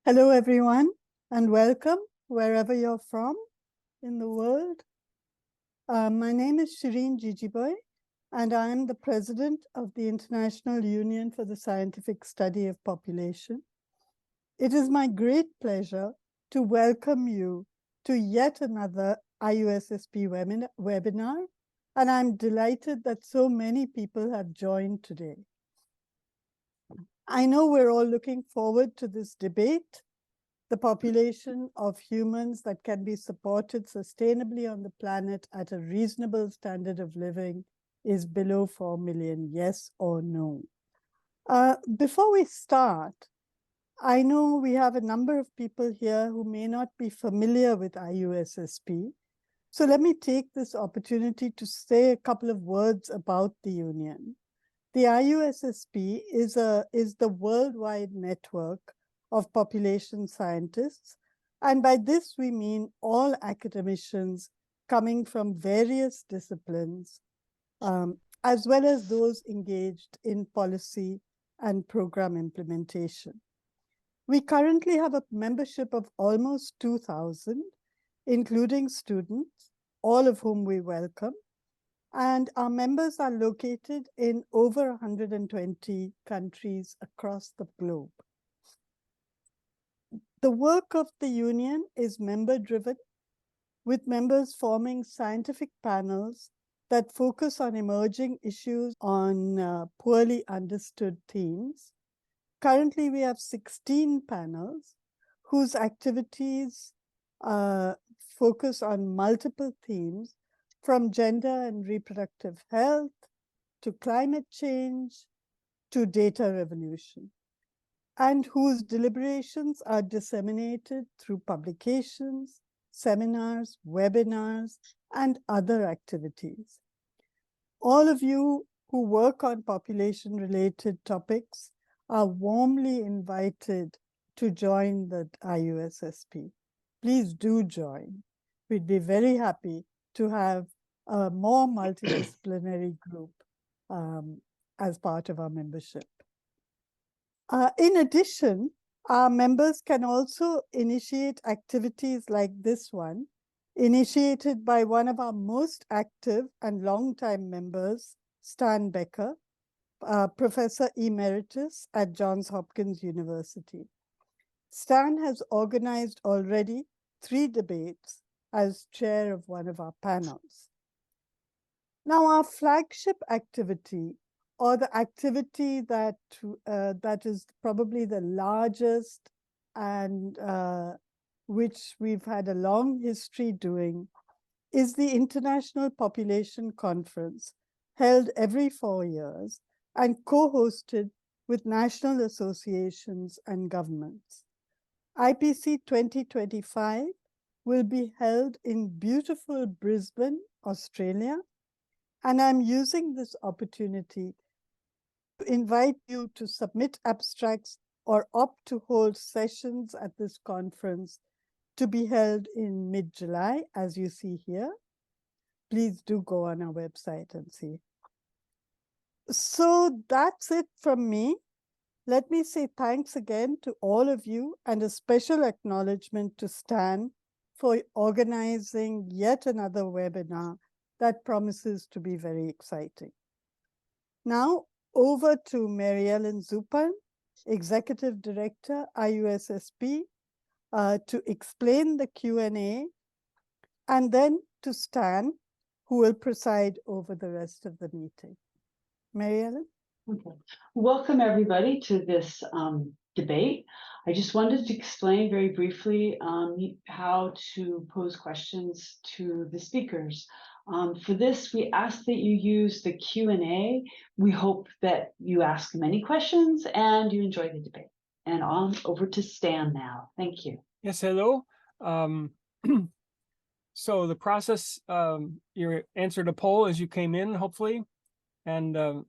Hello, everyone, and welcome wherever you're from in the world. My name is Shireen Jejeebhoy, and I am the president of the International Union for the Scientific Study of Population. It is my great pleasure to welcome you to yet another IUSSP webinar, and I'm delighted that so many people have joined today. I know we're all looking forward to this debate. The population of humans that can be supported sustainably on the planet at a reasonable standard of living is below 4 million, yes or no? Before we start, I know we have a number of people here who may not be familiar with IUSSP. So let me take this opportunity to say a couple of words about the union. The IUSSP is the worldwide network of population scientists. And by this, we mean all academicians coming from various disciplines, as well as those engaged in policy and program implementation. We currently have a membership of almost 2,000, including students, all of whom we welcome. And our members are located in over 120 countries across the globe. The work of the union is member-driven, with members forming scientific panels that focus on emerging issues on poorly understood themes. Currently, we have 16 panels whose activities focus on multiple themes, from gender and reproductive health, to climate change, to data revolution, and whose deliberations are disseminated through publications, seminars, webinars, and other activities. All of you who work on population-related topics are warmly invited to join the IUSSP. Please do join. We'd be very happy to have a more multidisciplinary group as part of our membership. In addition, our members can also initiate activities like this one, initiated by one of our most active and longtime members, Stan Becker, Professor Emeritus at Johns Hopkins University. Stan has organized already 3 debates as chair of one of our panels. Now, our flagship activity, or the activity that is probably the largest and which we've had a long history doing, is the International Population Conference, held every 4 years and co-hosted with national associations and governments. IPC 2025 will be held in beautiful Brisbane, Australia, and I'm using this opportunity to invite you to submit abstracts or opt to hold sessions at this conference to be held in mid-July, as you see here. Please do go on our website and see. So that's it from me. Let me say thanks again to all of you, and a special acknowledgement to Stan for organizing yet another webinar that promises to be very exciting. Now, over to Mary Ellen Zupan, Executive Director, IUSSP, to explain the Q&A, and then to Stan, who will preside over the rest of the meeting. Mary Ellen? Okay. Welcome, everybody, to this debate. I just wanted to explain very briefly how to pose questions to the speakers. For this, we ask that you use the Q&A. We hope that you ask many questions and you enjoy the debate. And on over to Stan now. Thank you. Yes, hello. So the process, you answered a poll as you came in, hopefully. And the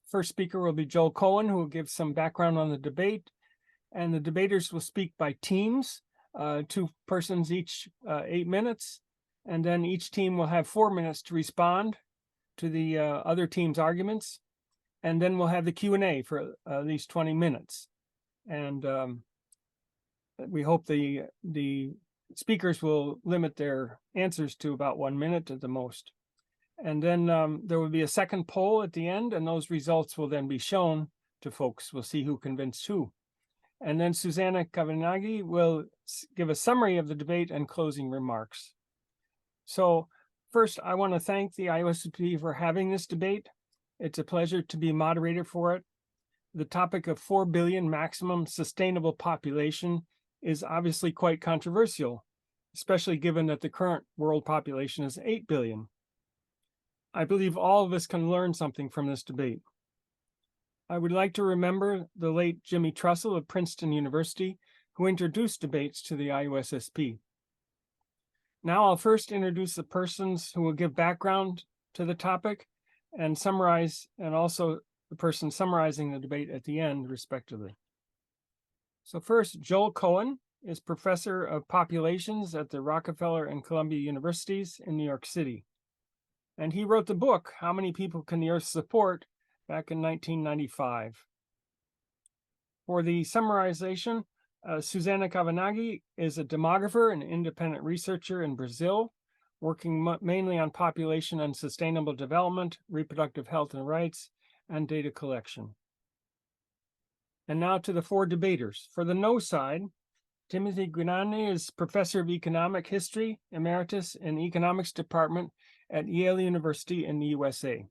first speaker will be Joel Cohen, who will give some background on the debate. And the debaters will speak by teams, 2 persons each, 8 minutes. And then each team will have 4 minutes to respond to the other team's arguments. And then we'll have the Q&A for at least 20 minutes. And we hope the speakers will limit their answers to about 1 minute at the most. And then there will be a second poll at the end, and those results will then be shown to folks. We'll see who convinced who. And then Suzana Cavenaghi will give a summary of the debate and closing remarks. So first, I want to thank the IUSSP for having this debate. It's a pleasure to be moderator for it. The topic of 4 billion maximum sustainable population is obviously quite controversial, especially given that the current world population is 8 billion. I believe all of us can learn something from this debate. I would like to remember the late Jimmy Trussell of Princeton University, who introduced debates to the IUSSP. Now I'll first introduce the persons who will give background to the topic and summarize, and also the person summarizing the debate at the end, respectively. So first, Joel Cohen is professor of populations at the Rockefeller and Columbia Universities in New York City. And he wrote the book, How Many People Can the Earth Support, back in 1995. For the summarization, Suzana Cavenaghi is a demographer and independent researcher in Brazil, working mainly on population and sustainable development, reproductive health and rights, and data collection. And now to the 4 debaters. For the no side, Timothy Guinnane is professor of economic history, emeritus in the economics department at Yale University in the USA.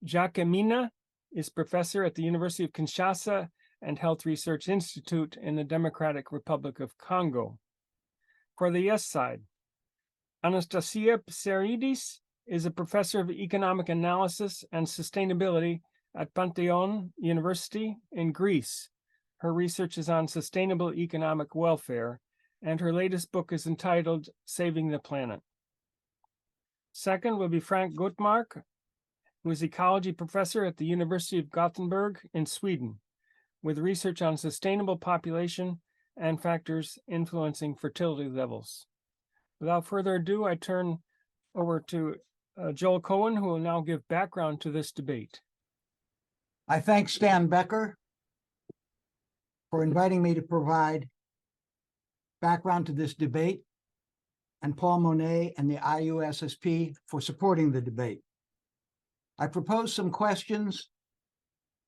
Jacques Emina is professor at the University of Kinshasa and Health Research Institute in the Democratic Republic of Congo. For the yes side, Anastasia Pseiridis is a professor of economic analysis and sustainability at Pantheon University in Greece. Her research is on sustainable economic welfare, and her latest book is entitled Saving the Planet. Second will be Frank Götmark, who is ecology professor at the University of Gothenburg in Sweden, with research on sustainable population and factors influencing fertility levels. Without further ado, I turn over to Joel Cohen, who will now give background to this debate. I thank Stan Becker for inviting me to provide background to this debate, and Paul Monet and the IUSSP for supporting the debate. I propose some questions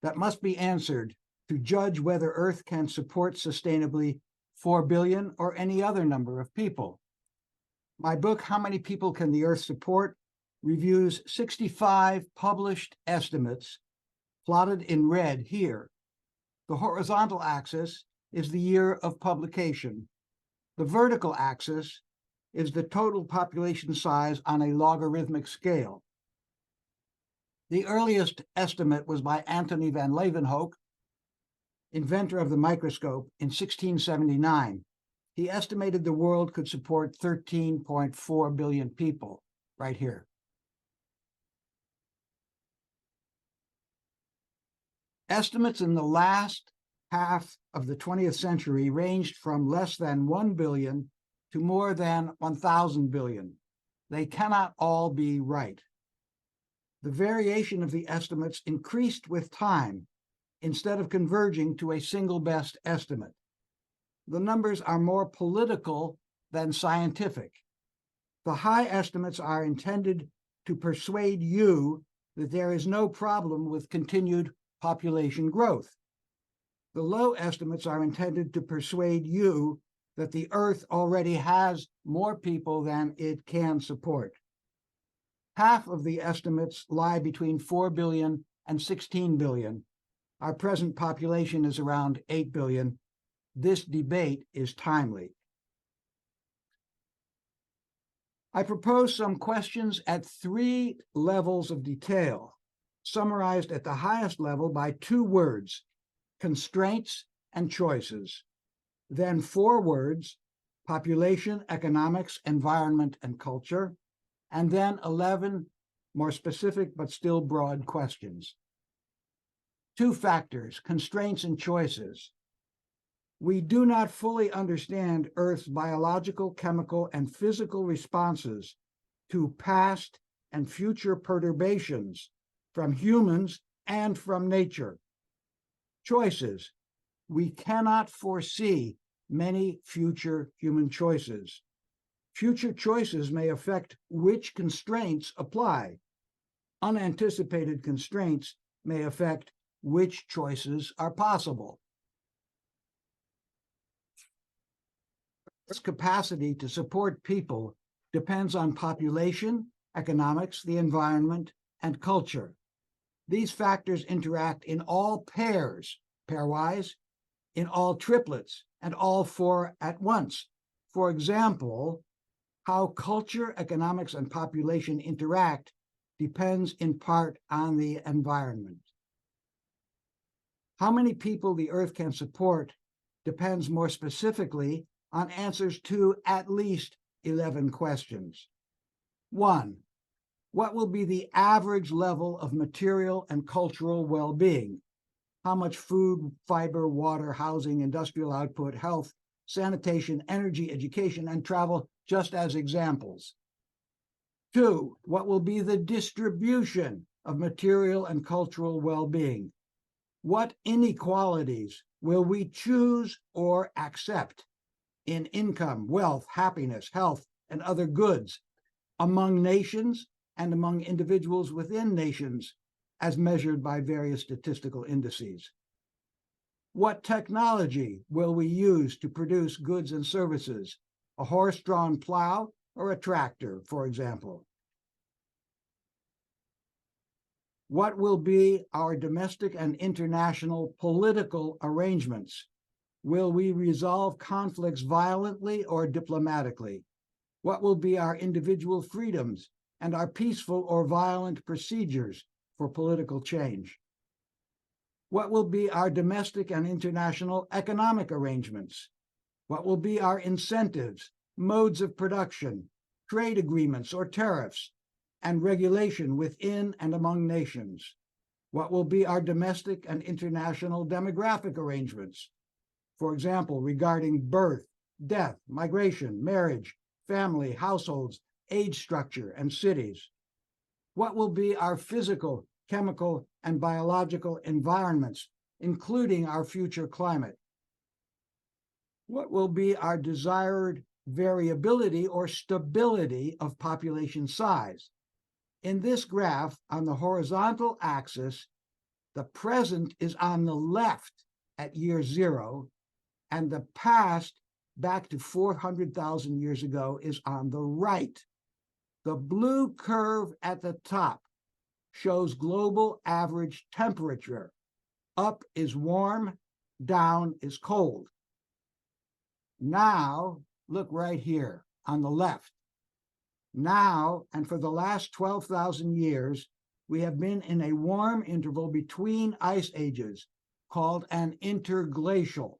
that must be answered to judge whether Earth can support sustainably 4 billion or any other number of people. My book, How Many People Can the Earth Support, reviews 65 published estimates plotted in red here. The horizontal axis is the year of publication. The vertical axis is the total population size on a logarithmic scale. The earliest estimate was by Antony van Leeuwenhoek, inventor of the microscope, in 1679. He estimated the world could support 13.4 billion people, right here. Estimates in the last half of the 20th century ranged from less than 1 billion to more than 1,000 billion. They cannot all be right. The variation of the estimates increased with time instead of converging to a single best estimate. The numbers are more political than scientific. The high estimates are intended to persuade you that there is no problem with continued population growth. The low estimates are intended to persuade you that the Earth already has more people than it can support. Half of the estimates lie between 4 billion and 16 billion. Our present population is around 8 billion. This debate is timely. I propose some questions at 3 levels of detail, summarized at the highest level by 2 words: constraints and choices. Then 4 words: population, economics, environment, and culture. And then 11 more specific but still broad questions. 2 factors: constraints and choices. We do not fully understand Earth's biological, chemical, and physical responses to past and future perturbations from humans and from nature. Choices. we cannot foresee many future human choices. Future choices may affect which constraints apply. Unanticipated constraints may affect which choices are possible. Earth's capacity to support people depends on population, economics, the environment, and culture. These factors interact in all pairs, pairwise, in all triplets, and all four at once. For example, how culture, economics, and population interact depends in part on the environment. How many people the Earth can support depends more specifically on answers to at least 11 questions. 1. What will be the average level of material and cultural well-being? How much food, fiber, water, housing, industrial output, health, sanitation, energy, education, and travel, just as examples. 2. What will be the distribution of material and cultural well-being? What inequalities will we choose or accept in income, wealth, happiness, health, and other goods among nations and among individuals within nations as measured by various statistical indices? What technology will we use to produce goods and services? A horse-drawn plow or a tractor, for example? What will be our domestic and international political arrangements? Will we resolve conflicts violently or diplomatically? What will be our individual freedoms and our peaceful or violent procedures for political change? What will be our domestic and international economic arrangements? What will be our incentives, modes of production, trade agreements or tariffs, and regulation within and among nations? What will be our domestic and international demographic arrangements? For example, regarding birth, death, migration, marriage, family, households, age structure, and cities? What will be our physical, chemical, and biological environments, including our future climate? What will be our desired variability or stability of population size? In this graph, on the horizontal axis, the present is on the left at year 0, and the past, back to 400,000 years ago, is on the right. The blue curve at the top shows global average temperature. Up is warm, down is cold. Now, look right here on the left. Now, and for the last 12,000 years, we have been in a warm interval between ice ages called an interglacial.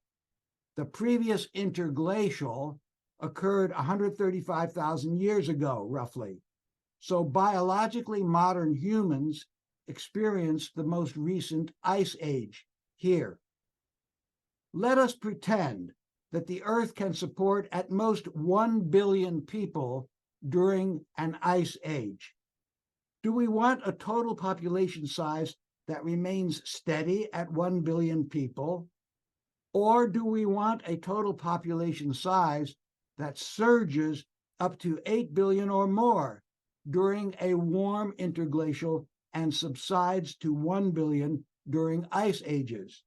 The previous interglacial occurred 135,000 years ago, roughly. So biologically modern humans experienced the most recent ice age here. Let us pretend that the Earth can support at most 1 billion people during an ice age. Do we want a total population size that remains steady at 1 billion people? Or do we want a total population size that surges up to 8 billion or more during a warm interglacial and subsides to 1 billion during ice ages?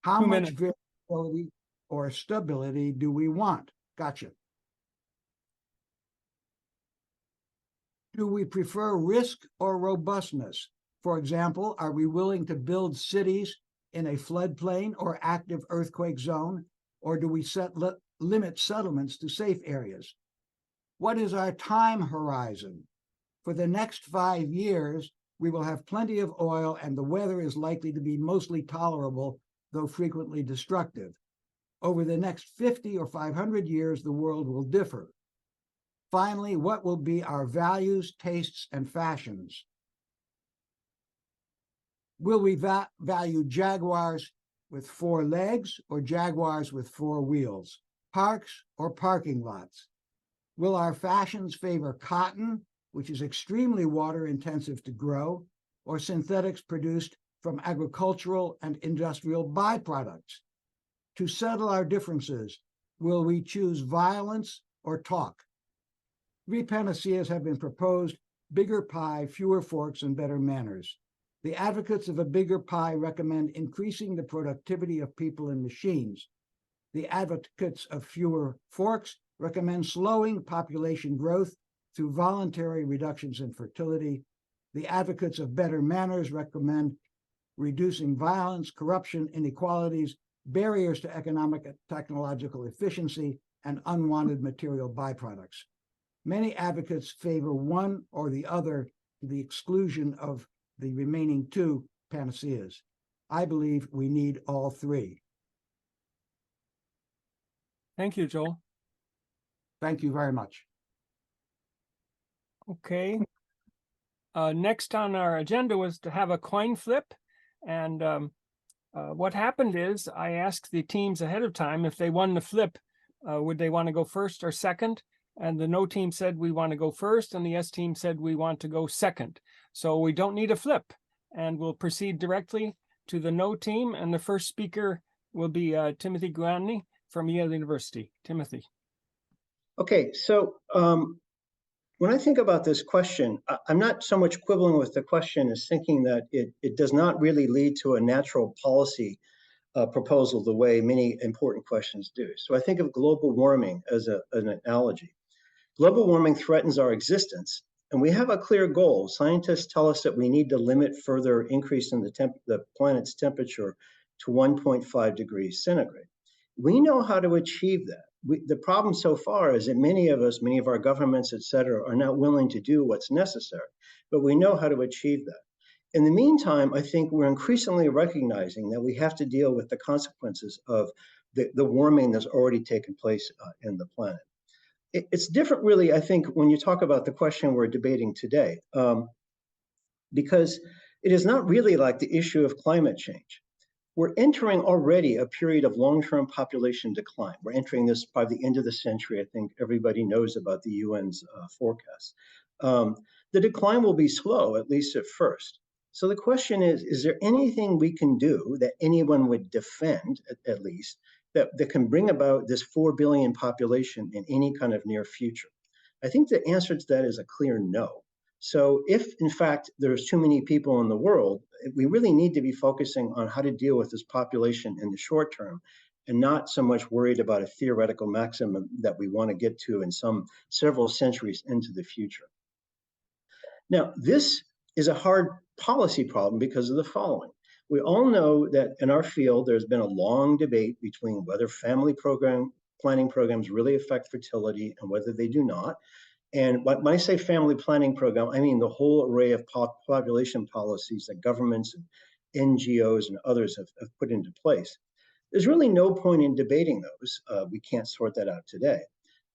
How 2 much minutes. variability or stability do we want? Gotcha. Do we prefer risk or robustness? For example, are we willing to build cities in a floodplain or active earthquake zone, or do we limit settlements to safe areas? What is our time horizon? For the next 5 years, we will have plenty of oil and the weather is likely to be mostly tolerable, though frequently destructive. Over the next 50 or 500 years, the world will differ. Finally, what will be our values, tastes, and fashions? Will we value jaguars with 4 legs or jaguars with 4 wheels? Parks or parking lots? Will our fashions favor cotton, which is extremely water intensive to grow, or synthetics produced from agricultural and industrial byproducts? To settle our differences, will we choose violence or talk? 3 panaceas have been proposed: bigger pie, fewer forks, and better manners. The advocates of a bigger pie recommend increasing the productivity of people and machines. The advocates of fewer forks recommend slowing population growth through voluntary reductions in fertility. The advocates of better manners recommend reducing violence, corruption, inequalities, barriers to economic and technological efficiency, and unwanted material byproducts. Many advocates favor one or the other to the exclusion of the remaining 2 panaceas. I believe we need all 3. Thank you, Joel. Thank you very much. Okay. Next on our agenda was to have a coin flip. And what happened is I asked the teams ahead of time if they won the flip, would they want to go first or second? And the no team said we want to go first, and the yes team said we want to go second. So we don't need a flip, and we'll proceed directly to the no team. And the first speaker will be Timothy Guignane from Yale University. Timothy. Okay, so when I think about this question, I'm not so much quibbling with the question as thinking that it does not really lead to a natural policy proposal the way many important questions do. So I think of global warming as an analogy. Global warming threatens our existence, and we have a clear goal. Scientists tell us that we need to limit further increase in the planet's temperature to 1.5 degrees centigrade. We know how to achieve that. The problem so far is that many of us, many of our governments, et cetera, are not willing to do what's necessary, but we know how to achieve that. In the meantime, I think we're increasingly recognizing that we have to deal with the consequences of the warming that's already taken place in the planet. It's different, really, I think, when you talk about the question we're debating today, because it is not really like the issue of climate change. We're entering already a period of long-term population decline. We're entering this by the end of the century. I think everybody knows about the UN's forecast. The decline will be slow, at least at first. So the question is there anything we can do that anyone would defend, at least, that can bring about this 4 billion population in any kind of near future? I think the answer to that is a clear no. So if, in fact, there's too many people in the world, we really need to be focusing on how to deal with this population in the short term and not so much worried about a theoretical maximum that we want to get to in several centuries into the future. Now, this is a hard policy problem because of the following. We all know that in our field, there's been a long debate between whether family planning programs really affect fertility and whether they do not. And when I say family planning program, I mean the whole array of population policies that governments and NGOs and others have put into place. There's really no point in debating those. We can't sort that out today.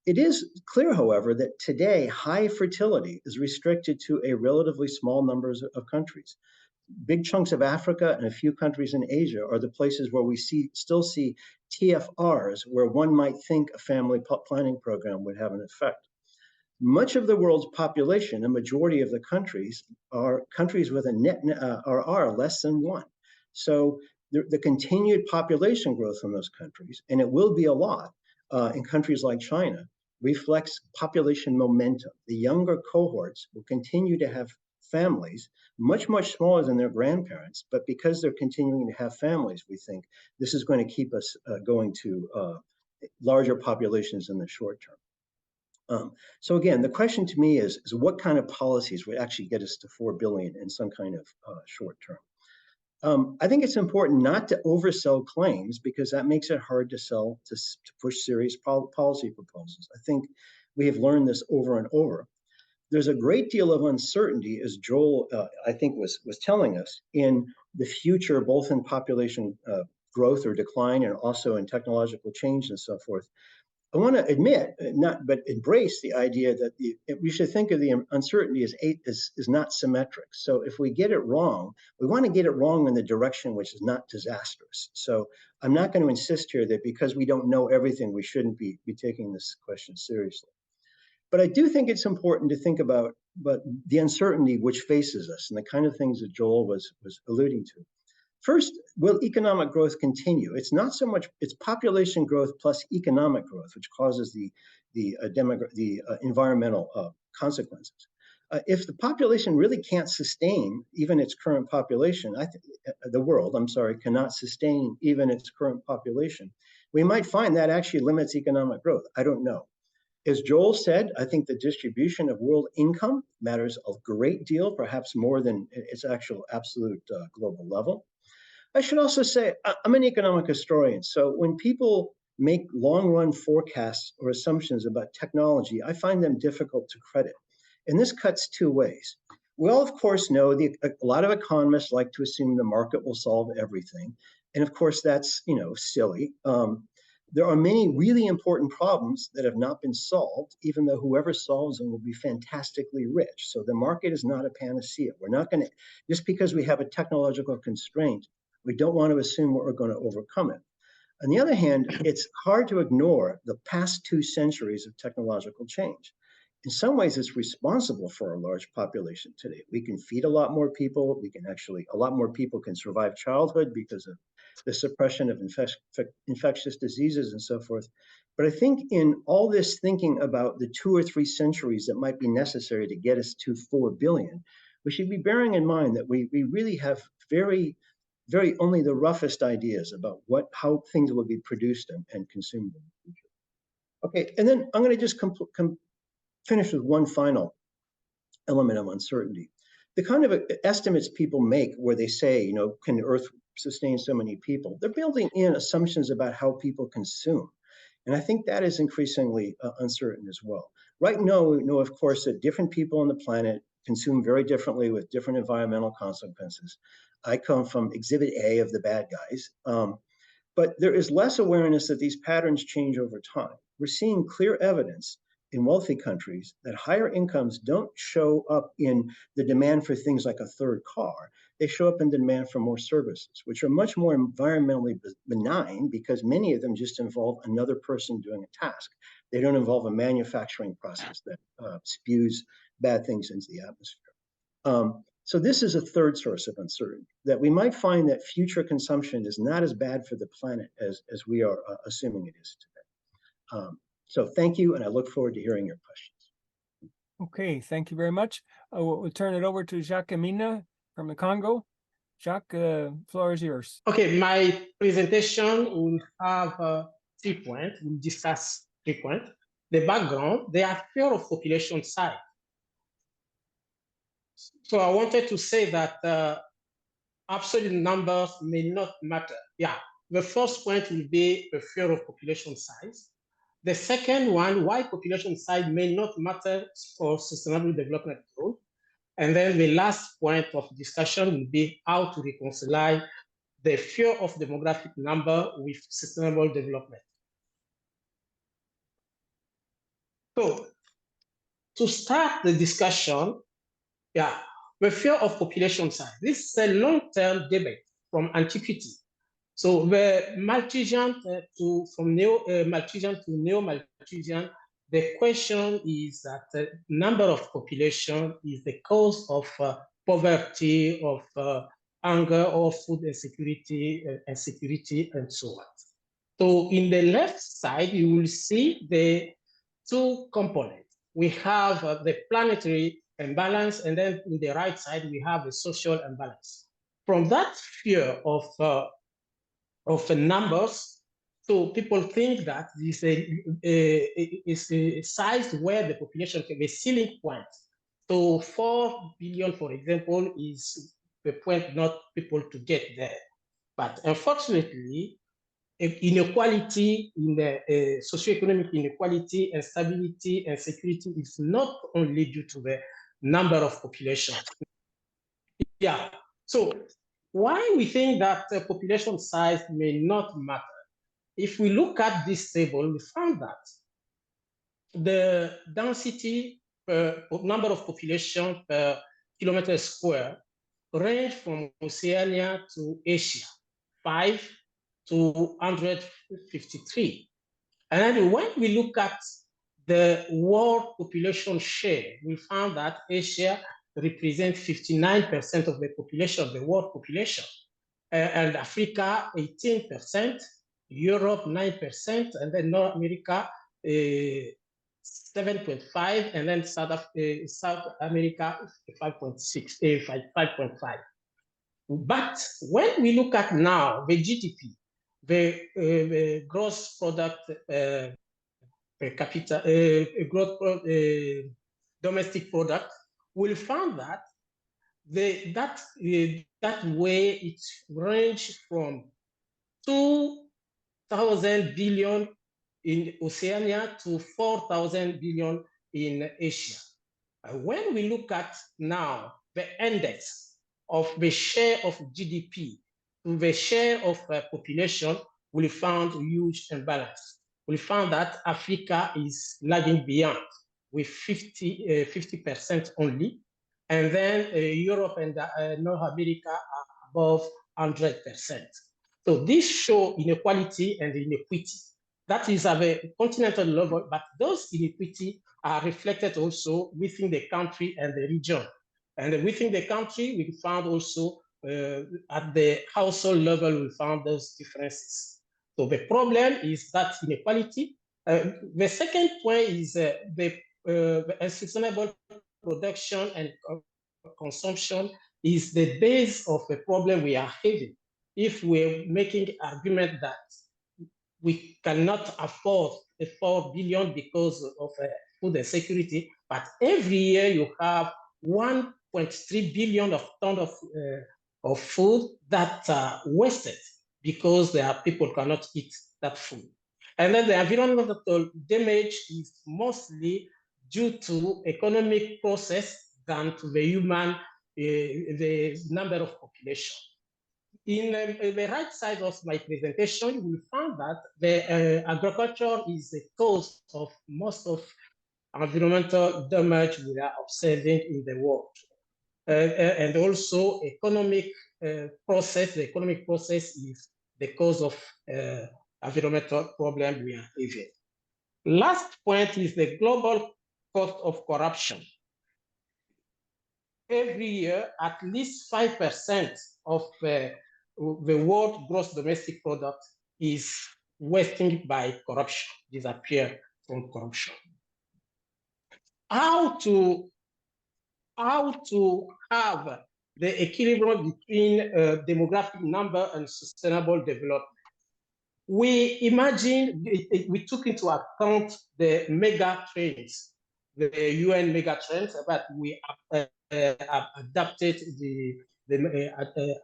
It is clear, however, that today high fertility is restricted to a relatively small number of countries. Big chunks of Africa and a few countries in Asia are the places where we still see TFRs, where one might think a family planning program would have an effect. Much of the world's population, a majority of the countries, are countries with a net R less than 1. So the continued population growth in those countries, and it will be a lot in countries like China, reflects population momentum. The younger cohorts will continue to have families much, much smaller than their grandparents, but because they're continuing to have families, we think this is going to keep us going to larger populations in the short term. So again, the question to me is what kind of policies would actually get us to 4 billion in some kind of short term? I think it's important not to oversell claims because that makes it hard to push serious policy proposals. I think we have learned this over and over. There's a great deal of uncertainty, as Joel, I think, was telling us, in the future, both in population growth or decline and also in technological change and so forth. I want to admit, but embrace the idea that we should think of the uncertainty as not symmetric. So if we get it wrong, we want to get it wrong in the direction which is not disastrous. So I'm not going to insist here that because we don't know everything, we shouldn't be taking this question seriously. But I do think it's important to think about the uncertainty which faces us and the kind of things that Joel was alluding to. First, will economic growth continue? It's not so much, it's population growth plus economic growth, which causes the environmental consequences. If the population really can't sustain even its current population, the world, I'm sorry, cannot sustain even its current population, we might find that actually limits economic growth. I don't know. As Joel said, I think the distribution of world income matters a great deal, perhaps more than its actual absolute global level. I should also say, I'm an economic historian, so when people make long-run forecasts or assumptions about technology, I find them difficult to credit. And this cuts two ways. We all, of course, know a lot of economists like to assume the market will solve everything. And of course, that's, silly. There are many really important problems that have not been solved, even though whoever solves them will be fantastically rich. So the market is not a panacea. We're not going to, just because we have a technological constraint, we don't want to assume we're going to overcome it. On the other hand, it's hard to ignore the past 2 centuries of technological change. In some ways, it's responsible for a large population today. We can feed a lot more people. A lot more people can survive childhood because of the suppression of infectious diseases and so forth. But I think in all this thinking about the 2 or 3 centuries that might be necessary to get us to 4 billion, we should be bearing in mind that we really have very only the roughest ideas about how things will be produced and consumed in the future. Okay, and then I'm going to just finish with one final element of uncertainty. The kind of estimates people make where they say, can the Earth sustain so many people? They're building in assumptions about how people consume. And I think that is increasingly uncertain as well. Right now, we know, of course, that different people on the planet consume very differently with different environmental consequences. I come from exhibit A of the bad guys, but there is less awareness that these patterns change over time. We're seeing clear evidence in wealthy countries that higher incomes don't show up in the demand for things like a third car. They show up in the demand for more services, which are much more environmentally benign because many of them just involve another person doing a task. They don't involve a manufacturing process that spews bad things into the atmosphere. So this is a third source of uncertainty, that we might find that future consumption is not as bad for the planet as we are assuming it is today. So thank you, and I look forward to hearing your questions. Okay, thank you very much. We'll turn it over to Jacques Emina from the Congo. Jacques, floor is yours. Okay, my presentation will have 3 points. We'll discuss 3 points. The background, the fear of population size. So I wanted to say that absolute numbers may not matter. Yeah, the first point will be the fear of population size. The second one, why population size may not matter for sustainable development goals. And then the last point of discussion will be how to reconcile the fear of demographic number with sustainable development. So to start the discussion, the fear of population size. This is a long-term debate from antiquity. So the Malthusian from Malthusian to neo-Malthusian, the question is that the number of population is the cause of poverty, of hunger, or food insecurity, and so on. So in the left side, you will see the 2 components. We have the planetary imbalance, and then in the right side, we have the social imbalance. From that fear of numbers, so people think that this is a size where the population can be ceiling point. So 4 billion, for example, is the point not people to get there. But unfortunately, inequality in the socioeconomic inequality, instability, and security is not only due to the number of population. Yeah, so why we think that population size may not matter? If we look at this table, we found that the density per number of population per kilometer square range from Oceania to Asia, 5 to 153. And then when we look at the world population share, we found that Asia represents 59% of the population, of the world population. and Africa 18%, Europe 9%, and then North America 7.5, and then South America 5.6, 5.5. But when we look at now the GDP, the gross product per capita, domestic product, we'll find that that way it ranged from 2,000 billion in Oceania to 4,000 billion in Asia. When we look at now the index of the share of GDP to the share of population, we found huge imbalance. We found that Africa is lagging beyond with 50% only, and then Europe and North America are above 100%. So this shows inequality and inequity. That is at a continental level, but those inequity are reflected also within the country and the region. And within the country, we found also at the household level, we found those differences. So the problem is that inequality. The second point is the unsustainable production and consumption is the base of the problem we are having. If we're making argument that we cannot afford a 4 billion because of food insecurity, but every year you have 1.3 billion of tons of food that are wasted because there are people who cannot eat that food. And then the environmental damage is mostly due to economic process than to the human, the number of population. In the right side of my presentation, we found that the agriculture is the cause of most of environmental damage we are observing in the world. And also economic process, the economic process is the cause of environmental problem we are having. Last point is the global cost of corruption. Every year, at least 5% of the world gross domestic product is wasting by corruption, disappear from corruption. How to have the equilibrium between demographic number and sustainable development? We imagine, we took into account the mega trends, the UN mega trends, but we adapted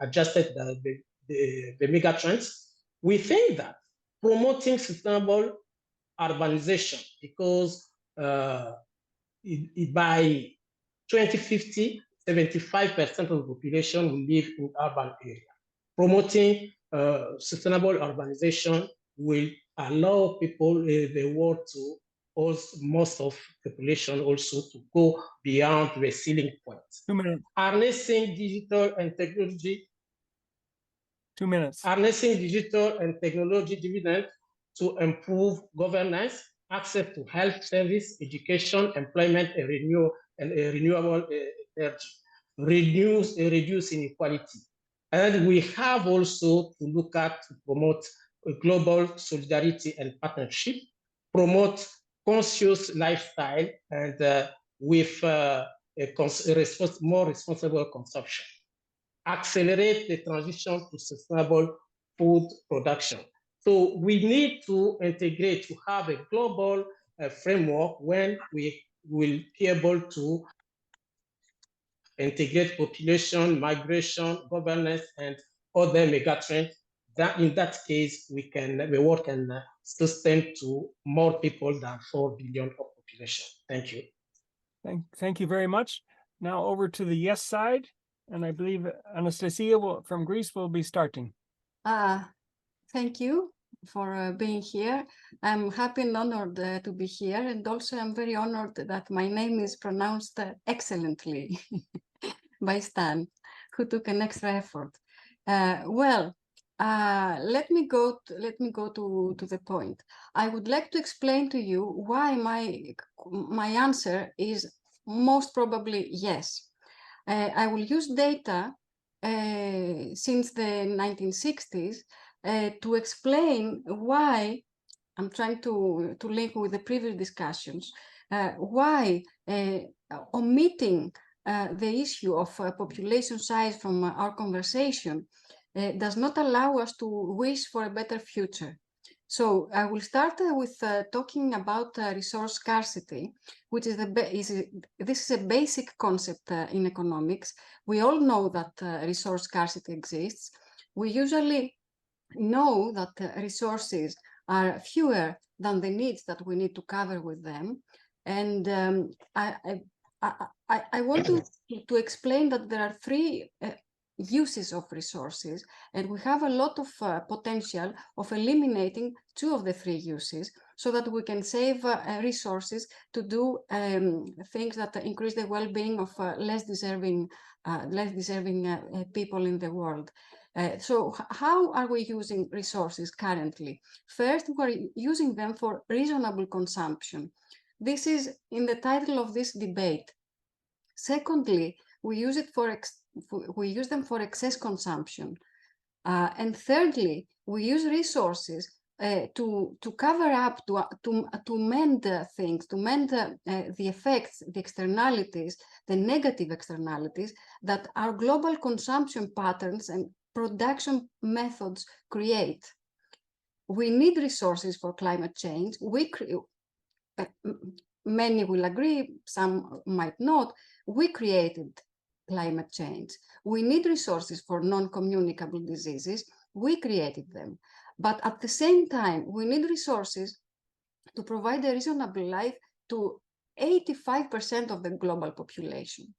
adjusted the mega trends. We think that promoting sustainable urbanization, because by 2050, 75% of the population will live in urban area. Promoting sustainable urbanization will allow people in the world to also, most of the population also to go beyond the ceiling point. 2 minutes. Harnessing digital and technology. 2 minutes. Harnessing digital and technology dividend to improve governance, access to health service, education, employment, and renewable energy. Reduce inequality. And we have also to look at to promote global solidarity and partnership, promote conscious lifestyle, and with more responsible consumption. Accelerate the transition to sustainable food production. So we need to integrate, to have a global framework when we will be able to integrate population, migration, governance, and other megatrends. That in that case, the world can sustain to more people than 4 billion of population. Thank you. Thank you very much. Now over to the yes side, and I believe Anastasia from Greece will be starting. Thank you for being here. I'm happy and honored to be here, and also I'm very honored that my name is pronounced excellently by Stan, who took an extra effort. Let me go to the point. I would like to explain to you why my answer is most probably yes. I will use data since the 1960s to explain why, I'm trying to link with the previous discussions, why omitting the issue of population size from our conversation does not allow us to wish for a better future. So I will start with talking about resource scarcity, which is this is a basic concept in economics. We all know that resource scarcity exists. We usually know that resources are fewer than the needs that we need to cover with them. And I want to explain that there are three uses of resources, and we have a lot of potential of eliminating two of the three uses so that we can save resources to do things that increase the well-being of less deserving people in the world. So how are we using resources currently? First, we're using them for reasonable consumption. This is in the title of this debate. Secondly, we use them for excess consumption. And thirdly, we use resources to cover up, to mend things, to mend the effects, the externalities, the negative externalities that our global consumption patterns and production methods create. We need resources for climate change. Many will agree, some might not. We created climate change. We need resources for non-communicable diseases. We created them. But at the same time, we need resources to provide a reasonable life to 85% of the global population,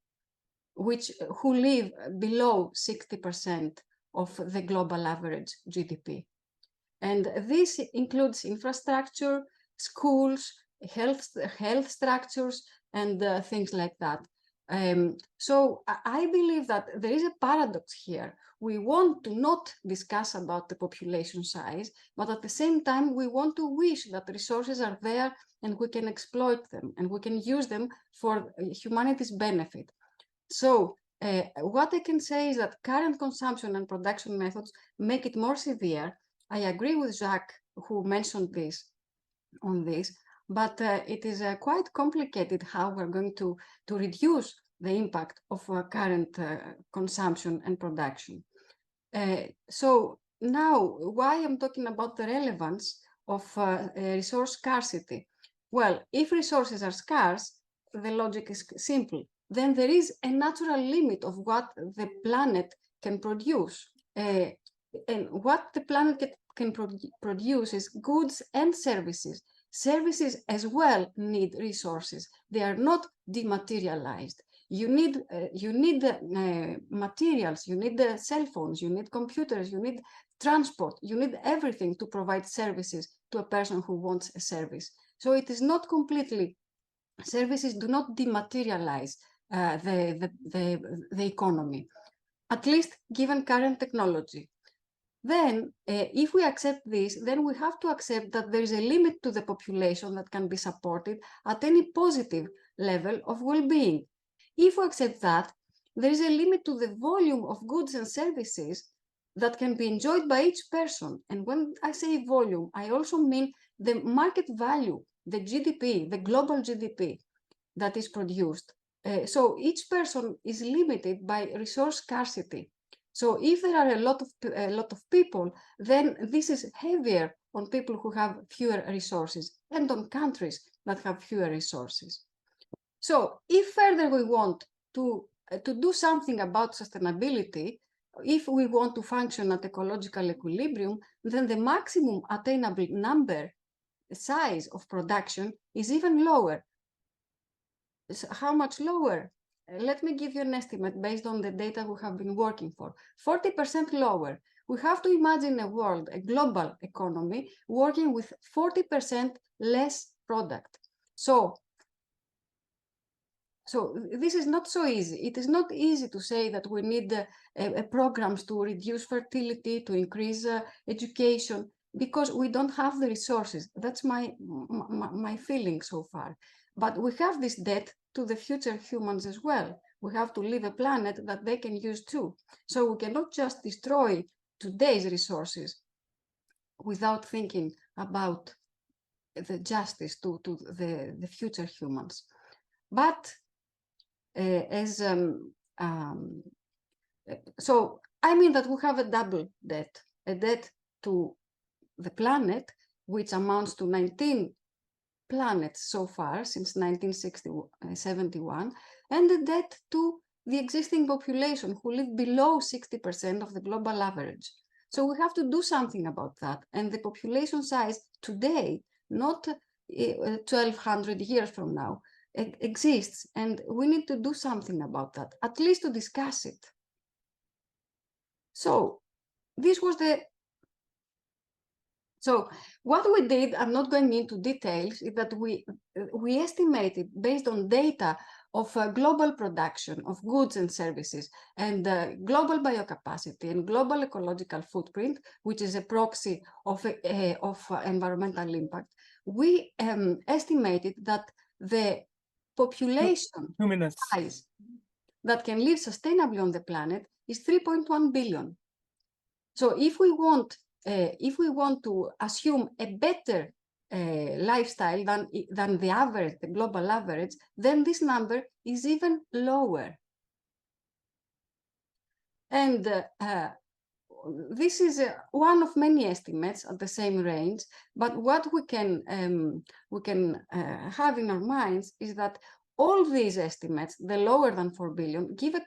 who live below 60% of the global average GDP. And this includes infrastructure, schools, health structures, and things like that. So I believe that there is a paradox here. We want to not discuss about the population size, but at the same time, we want to wish that resources are there and we can exploit them and we can use them for humanity's benefit. So what I can say is that current consumption and production methods make it more severe. I agree with Jacques, who mentioned this on this, but it is quite complicated how we're going to reduce the impact of current consumption and production. So now, why I'm talking about the relevance of resource scarcity? Well, if resources are scarce, the logic is simple. Then there is a natural limit of what the planet can produce. And what the planet can produce is goods and services. Services as well need resources. They are not dematerialized. You need materials, you need cell phones, you need computers, you need transport, you need everything to provide services to a person who wants a service. So it is not completely, services do not dematerialize the economy, at least given current technology. Then, if we accept this, then we have to accept that there is a limit to the population that can be supported at any positive level of well-being. If we accept that, there is a limit to the volume of goods and services that can be enjoyed by each person. And when I say volume, I also mean the market value, the GDP, the global GDP that is produced. So each person is limited by resource scarcity. So if there are a lot of people, then this is heavier on people who have fewer resources and on countries that have fewer resources. So if further we want to do something about sustainability, if we want to function at ecological equilibrium, then the maximum attainable size of production is even lower. So how much lower? Let me give you an estimate based on the data we have been working for. 40% lower. We have to imagine a world, a global economy, working with 40% less product. So this is not so easy. It is not easy to say that we need programs to reduce fertility, to increase education, because we don't have the resources. That's my feeling so far. But we have this debt to the future humans as well. We have to leave a planet that they can use too. So we cannot just destroy today's resources without thinking about the justice to the future humans. But so I mean that we have a double debt, a debt to the planet, which amounts to 19 planets so far since 1971, and a debt to the existing population who live below 60% of the global average. So we have to do something about that. And the population size today, not 1200 years from now, exists. And we need to do something about that, at least to discuss it. So this was so what we did, I'm not going into details, is that we estimated based on data of global production of goods and services and global biocapacity and global ecological footprint, which is a proxy of environmental impact. We estimated that the population size that can live sustainably on the planet is 3.1 billion. So if we want to assume a better lifestyle than the average, the global average, then this number is even lower. And this is one of many estimates at the same range. But what we can have in our minds is that all these estimates, the lower than 4 billion, give a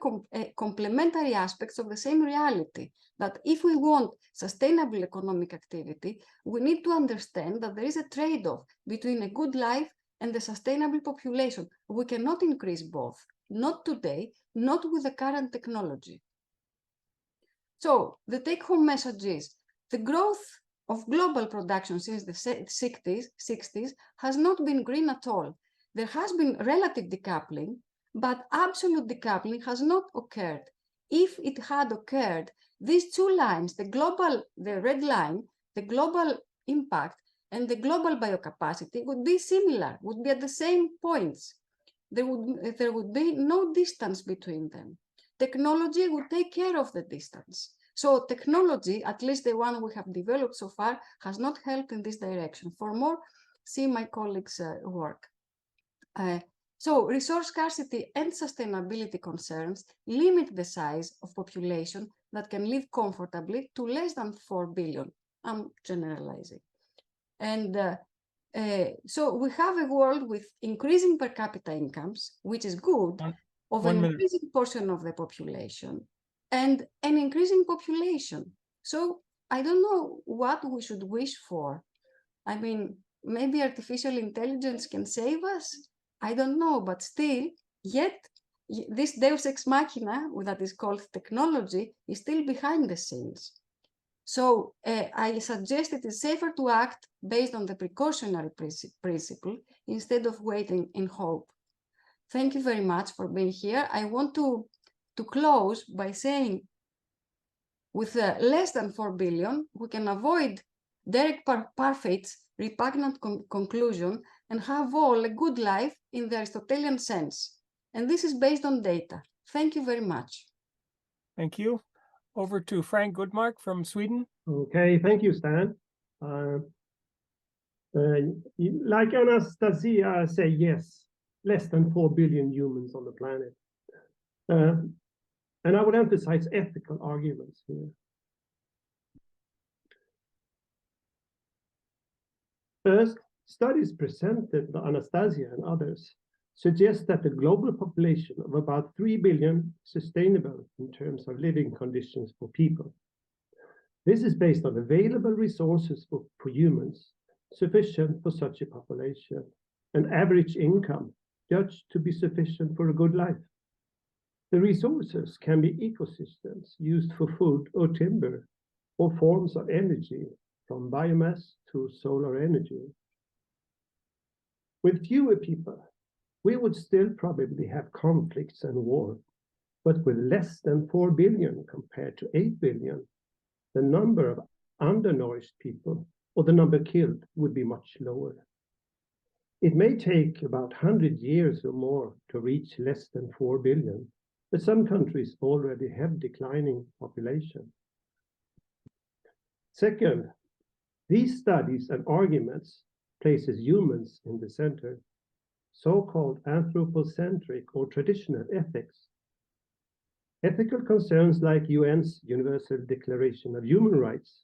complementary aspects of the same reality, that if we want sustainable economic activity, we need to understand that there is a trade-off between a good life and the sustainable population. We cannot increase both, not today, not with the current technology. So the take-home message is the growth of global production since the 60s has not been green at all. There has been relative decoupling, but absolute decoupling has not occurred. If it had occurred, these two lines, the red line, the global impact and the global biocapacity would be similar, would be at the same points. There would be no distance between them. Technology would take care of the distance. So technology, at least the one we have developed so far, has not helped in this direction. For more, see my colleagues' work. So resource scarcity and sustainability concerns limit the size of population that can live comfortably to less than 4 billion. I'm generalizing. And so we have a world with increasing per capita incomes, which is good, of an increasing portion of the population and an increasing population. So I don't know what we should wish for. I mean, maybe artificial intelligence can save us. I don't know, but still, yet this Deus ex machina that is called technology is still behind the scenes. So I suggest it is safer to act based on the precautionary principle instead of waiting in hope. Thank you very much for being here. I want to close by saying with less than 4 billion, we can avoid Derek Parfit's repugnant conclusion and have all a good life in the Aristotelian sense. And this is based on data. Thank you very much. Thank you. Over to Frank Götmark from Sweden. Okay, thank you, Stan. Like Anastasia say, yes, less than 4 billion humans on the planet. And I would emphasize ethical arguments here. First, studies presented by Anastasia and others suggest that the global population of about 3 billion is sustainable in terms of living conditions for people. This is based on available resources for humans, sufficient for such a population, and average income judged to be sufficient for a good life. The resources can be ecosystems used for food or timber, or forms of energy, from biomass to solar energy. With fewer people, we would still probably have conflicts and war, but with less than 4 billion compared to 8 billion, the number of undernourished people or the number killed would be much lower. It may take about 100 years or more to reach less than 4 billion, but some countries already have declining population. Second, these studies and arguments places humans in the center, so-called anthropocentric or traditional ethics. Ethical concerns like UN's Universal Declaration of Human Rights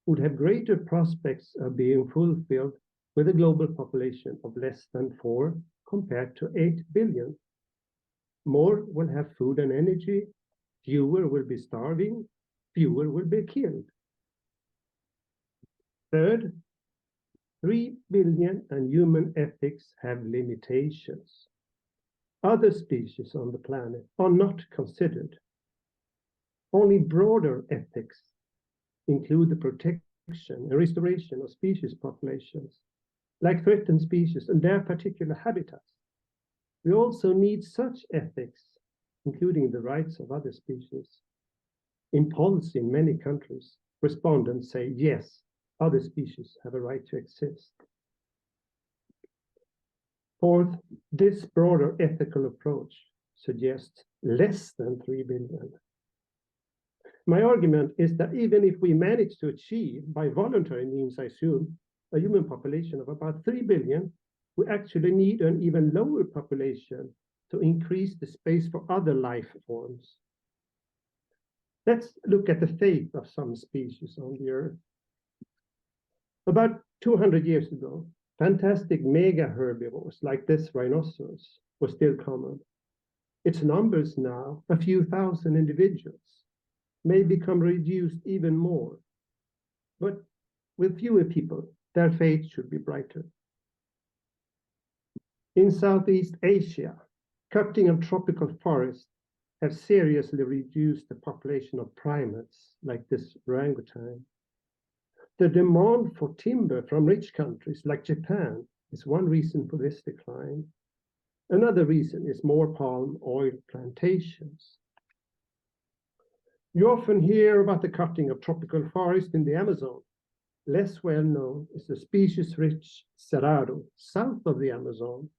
would have greater prospects of being fulfilled with a global population of less than 4 compared to 8 billion. More will have food and energy, fewer will be starving, fewer will be killed. Third, 3 billion and human ethics have limitations. Other species on the planet are not considered. Only broader ethics include the protection and restoration of species populations, like threatened species and their particular habitats. We also need such ethics, including the rights of other species. In policy in many countries, respondents say, yes, other species have a right to exist. Fourth, this broader ethical approach suggests less than 3 billion. My argument is that even if we manage to achieve, by voluntary means I assume, a human population of about 3 billion, we actually need an even lower population to increase the space for other life forms. Let's look at the fate of some species on the Earth. About 200 years ago, fantastic mega herbivores like this rhinoceros were still common. Its numbers now, a few thousand individuals, may become reduced even more. But with fewer people, their fate should be brighter. In Southeast Asia, cutting of tropical forests have seriously reduced the population of primates like this orangutan. The demand for timber from rich countries like Japan is one reason for this decline. Another reason is more palm oil plantations. You often hear about the cutting of tropical forest in the Amazon. Less well known is the species-rich Cerrado, south of the Amazon,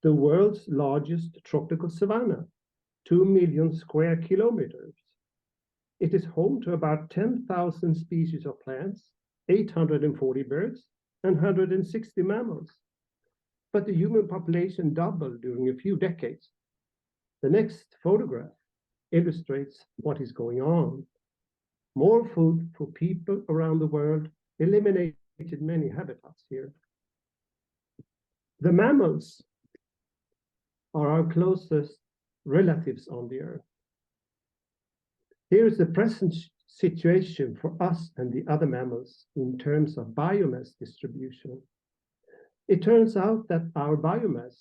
the world's largest tropical savanna, 2 million square kilometers. It is home to about 10,000 species of plants, 840 birds, and 160 mammals. But the human population doubled during a few decades. The next photograph illustrates what is going on. More food for people around the world eliminated many habitats here. The mammals are our closest relatives on the Earth. Here is the present situation for us and the other mammals in terms of biomass distribution. It turns out that our biomass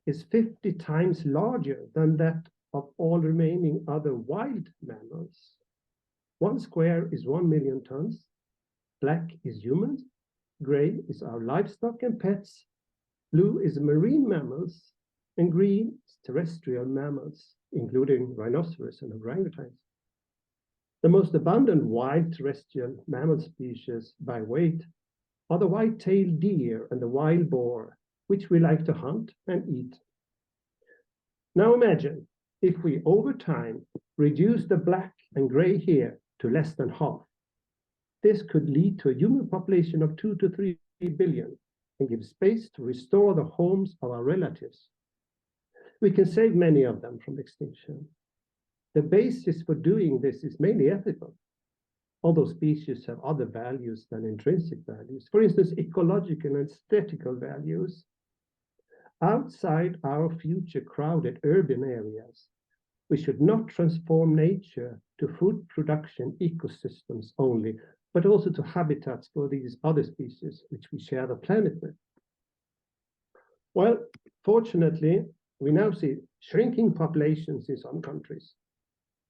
is 50 times larger than that of all remaining other wild mammals. 1 square is 1 million tons. Black is humans, gray is our livestock and pets, blue is marine mammals, and green is terrestrial mammals, including rhinoceros and orangutans. The most abundant wild terrestrial mammal species by weight are the white-tailed deer and the wild boar, which we like to hunt and eat. Now imagine if we, over time, reduce the black and gray here to less than half. This could lead to a human population of 2 to 3 billion and give space to restore the homes of our relatives. We can save many of them from extinction. The basis for doing this is mainly ethical, although species have other values than intrinsic values. For instance, ecological and aesthetical values. Outside our future crowded urban areas, we should not transform nature to food production ecosystems only, but also to habitats for these other species which we share the planet with. Well, fortunately, we now see shrinking populations in some countries,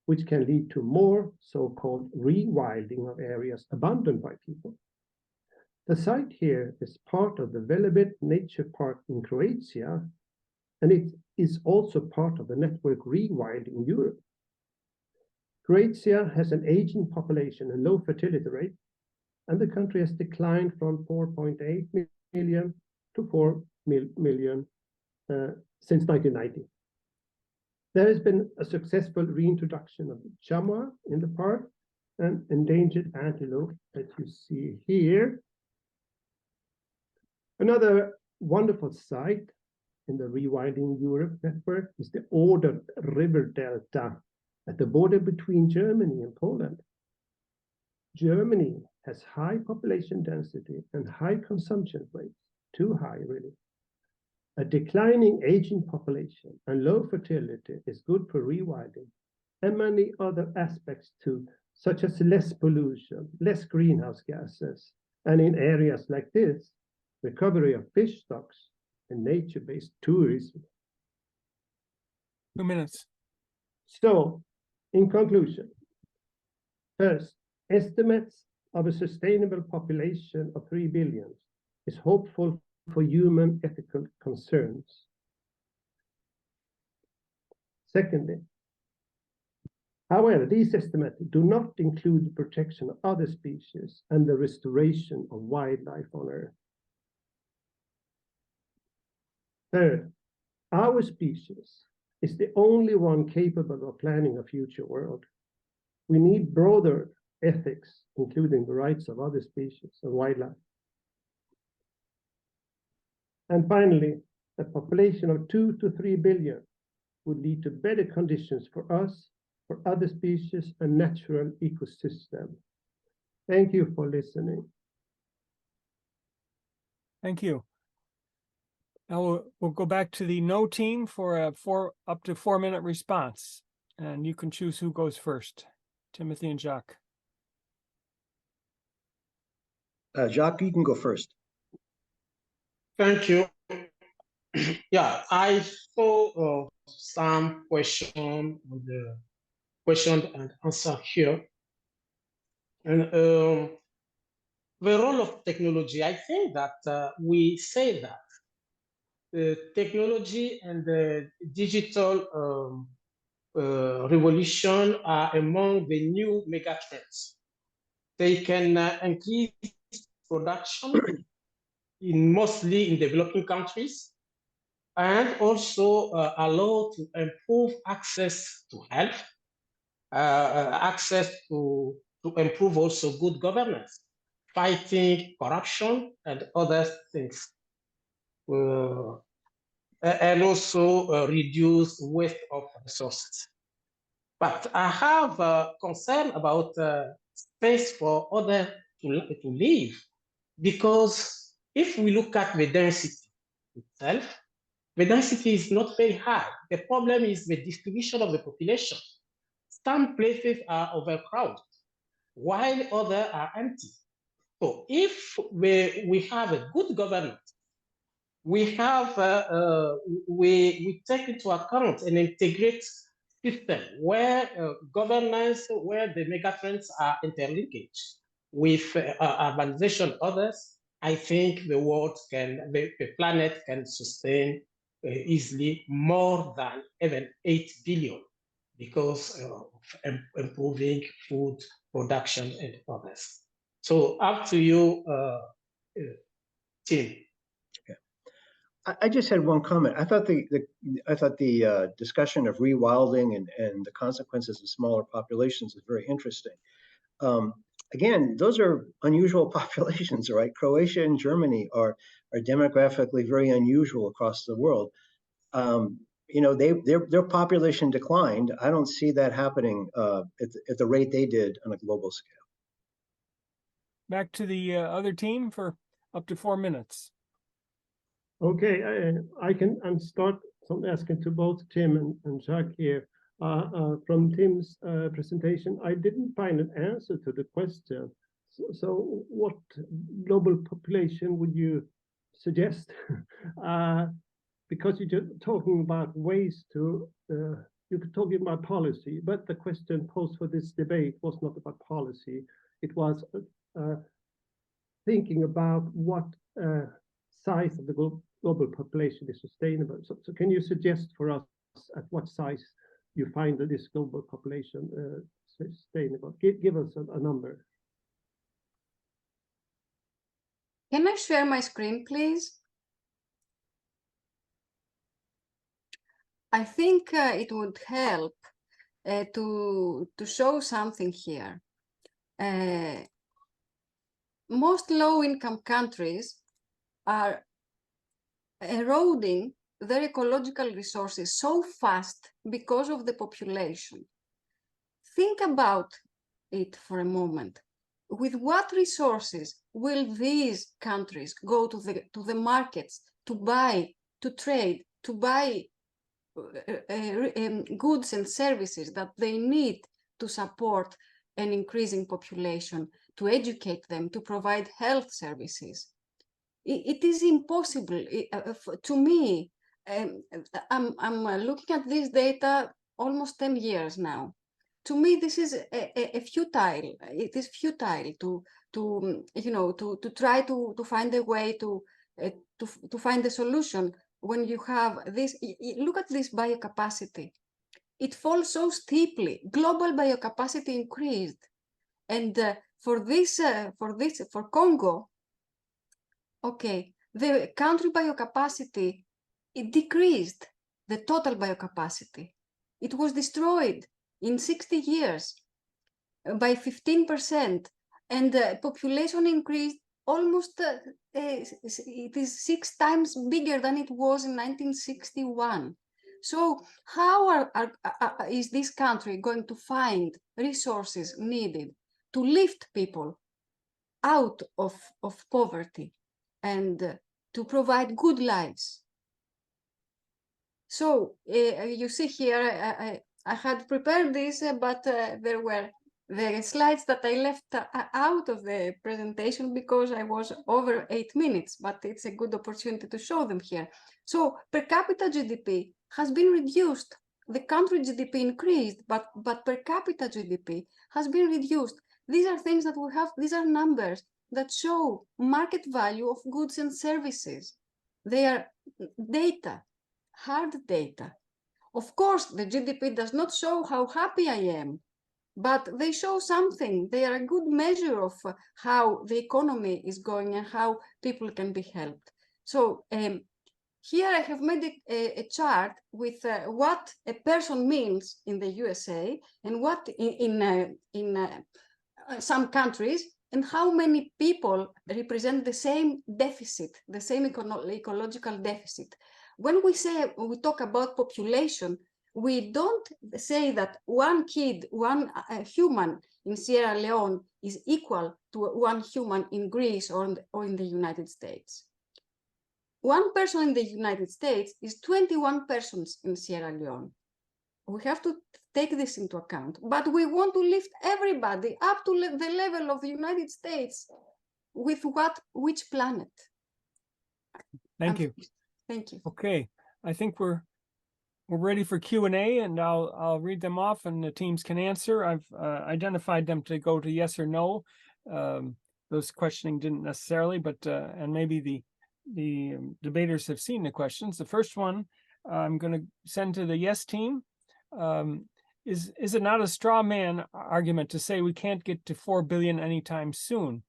which can lead to more so-called rewilding of areas abandoned by people. The site here is part of the Velebit Nature Park in Croatia, and it is also part of the network Rewilding in Europe. Croatia has an aging population and low fertility rate, and the country has declined from 4.8 million to million since 1990. There has been a successful reintroduction of chamois in the park and endangered antelope that you see here. Another wonderful site in the Rewilding Europe network is the Oder River Delta at the border between Germany and Poland. Germany has high population density and high consumption rates, too high really. A declining aging population and low fertility is good for rewilding, and many other aspects too, such as less pollution, less greenhouse gases, and in areas like this, recovery of fish stocks and nature-based tourism. 2 minutes. So, in conclusion, first, estimates of a sustainable population of 3 billion is hopeful for human ethical concerns. Secondly, however, these estimates do not include the protection of other species and the restoration of wildlife on Earth. Third, our species is the only one capable of planning a future world. We need broader ethics, including the rights of other species and wildlife. And finally, a population of 2 to 3 billion would lead to better conditions for us, for other species, and natural ecosystem. Thank you for listening. Thank you. Now we'll go back to the no team for a up to 4 minute response. And you can choose who goes first. Timothy and Jacques. Jacques, you can go first. Thank you. Yeah, I saw some question on the question and answer here. And the role of technology, I think that we say that the technology and the digital revolution are among the new megatrends. They can increase production mostly in developing countries, and also allow to improve access to health, access to improve also good governance, fighting corruption and other things, and also reduce waste of resources. But I have a concern about space for others to live, because if we look at the density itself, the density is not very high. The problem is the distribution of the population. Some places are overcrowded, while others are empty. So if we have a good governance, we have we take into account an integrated system where governance, where the megatrends are interlinked with urbanization, others, I think the world can, the planet can sustain easily more than even 8 billion because of improving food production and others. So up to you, Tim. I just had one comment. I thought the discussion of rewilding and the consequences of smaller populations is very interesting. Again, those are unusual populations, right? Croatia and Germany are demographically very unusual across the world. You know, their population declined. I don't see that happening at the rate they did on a global scale. Back to the other team for up to 4 minutes. Okay, I can start asking to both Tim and Jacques here. From Tim's presentation, I didn't find an answer to the question. So what global population would you suggest? Because you're talking about ways to, you're talking about policy, but the question posed for this debate was not about policy. It was thinking about what size of the global population is sustainable. So can you suggest for us at what size you find that this global population sustainable? Give us a number. Can I share my screen, please? I think it would help to show something here. Most low-income countries are eroding their ecological resources so fast because of the population. Think about it for a moment. With what resources will these countries go to the markets to buy, to trade, to buy goods and services that they need to support an increasing population, to educate them, to provide health services? It is impossible. To me, I'm looking at this data almost 10 years now. To me, this is a futile. It is futile to try to find a way to find a solution when you have this. Look at this biocapacity. It falls so steeply. Global biocapacity increased, and for Congo, okay, the country biocapacity, it decreased, the total biocapacity. It was destroyed in 60 years by 15%, and the population increased almost, it is 6 times bigger than it was in 1961. So how is this country going to find resources needed to lift people out of poverty and to provide good lives? So you see here, I had prepared this, but there were the slides that I left out of the presentation because I was over 8 minutes, but it's a good opportunity to show them here. So per capita GDP has been reduced. The country GDP increased, but per capita GDP has been reduced. These are things that we have, these are numbers that show market value of goods and services. They are data, hard data. Of course, the GDP does not show how happy I am, but they show something. They are a good measure of how the economy is going and how people can be helped. So here I have made a chart with what a person means in the USA and what in some countries, and how many people represent the same deficit, the same ecological deficit. When we talk about population, we don't say that one kid, one human in Sierra Leone is equal to one human in Greece or in the United States. One person in the United States is 21 persons in Sierra Leone. We have to take this into account, but we want to lift everybody up to the level of the United States. With which planet? Thank you. Thank you. Okay, I think we're ready for Q&A, and I'll read them off, and the teams can answer. I've identified them to go to yes or no. Those questioning didn't necessarily, but and maybe the debaters have seen the questions. The first one I'm going to send to the yes team. Is it not a straw man argument to say we can't get to 4 billion anytime soon?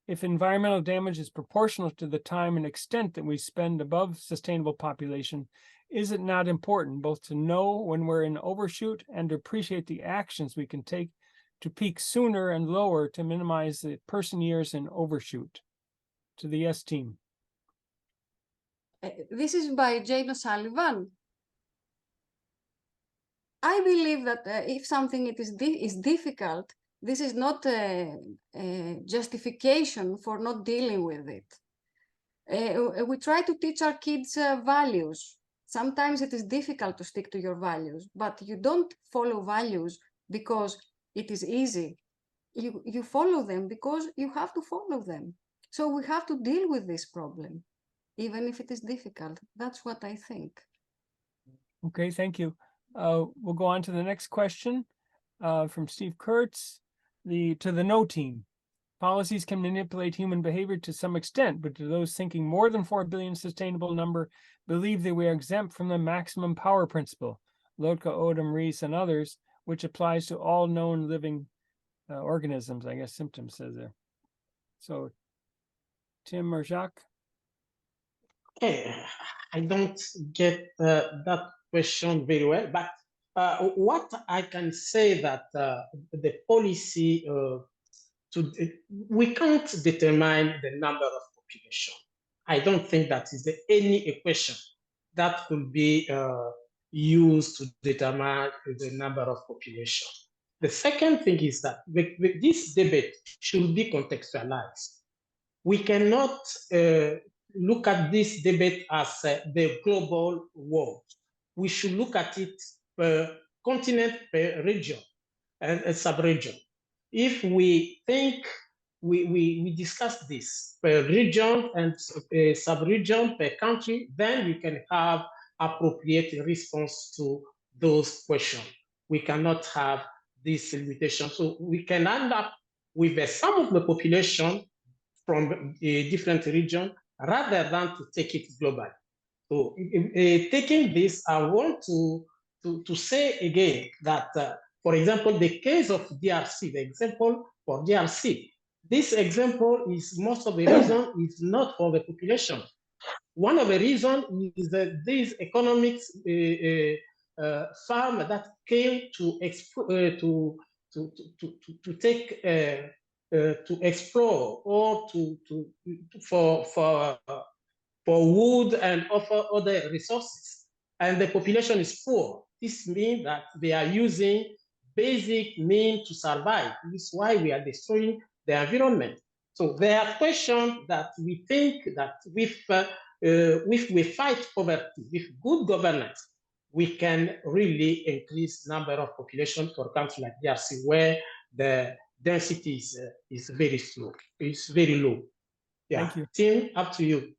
If environmental damage is proportional to the time and extent that we spend above sustainable population, is it not important both to know when we're in overshoot and to appreciate the actions we can take to peak sooner and lower to minimize the person years in overshoot? To the yes team. This is by Jane O'Sullivan. I believe that if something is difficult, this is not a justification for not dealing with it. We try to teach our kids values. Sometimes it is difficult to stick to your values, but you don't follow values because it is easy. You follow them because you have to follow them. So we have to deal with this problem, even if it is difficult. That's what I think. Okay, thank you. We'll go on to the next question from Steve Kurtz. To the no team. Policies can manipulate human behavior to some extent, but do those thinking more than 4 billion sustainable number believe that we are exempt from the maximum power principle, Lotka, Odom, Rees, and others, which applies to all known living organisms, I guess symptoms says there. So Tim or Jacques? Okay, I don't get that question very well, but what I can say that the policy we can't determine the number of population. I don't think that is any equation that could be used to determine the number of population. The second thing is that this debate should be contextualized. We cannot look at this debate as the global world. We should look at it per continent, per region, and a sub-region. If we think we discuss this per region and sub-region per country, then we can have appropriate response to those questions. We cannot have this limitation. So we can end up with a sum of the population from a different region rather than to take it global. So taking this, I want to say again that, for example, the case of DRC, the example for DRC, this example is most of the reason is not for the population. One of the reasons is that these economics farm that came to explore or for wood and offer other resources, and the population is poor. This means that they are using basic means to survive. This is why we are destroying the environment. So there are questions that we think that if we fight poverty with good governance, we can really increase number of population for countries like DRC, where the density is very slow. It's very low. Yeah. Thank you. Tim, up to you.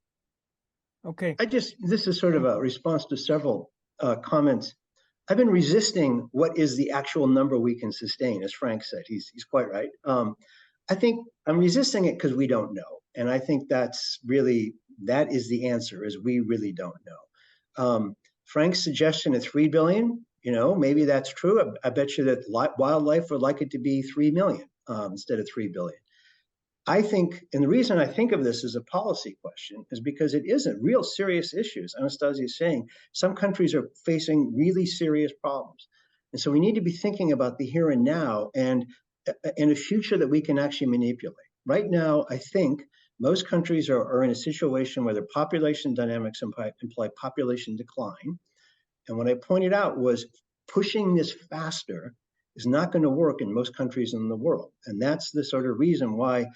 Okay. This is sort of a response to several comments. I've been resisting what is the actual number we can sustain, as Frank said. He's quite right. I think I'm resisting it because we don't know. And I think that is the answer, is we really don't know. Frank's suggestion of 3 billion, maybe that's true. I bet you that wildlife would like it to be 3 million instead of 3 billion. I think, and the reason I think of this as a policy question is because it isn't real serious issues. Anastasia is saying some countries are facing really serious problems. And so we need to be thinking about the here and now and in a future that we can actually manipulate. Right now, I think most countries are in a situation where their population dynamics imply population decline. And what I pointed out was pushing this faster is not going to work in most countries in the world. And that's the sort of reason why,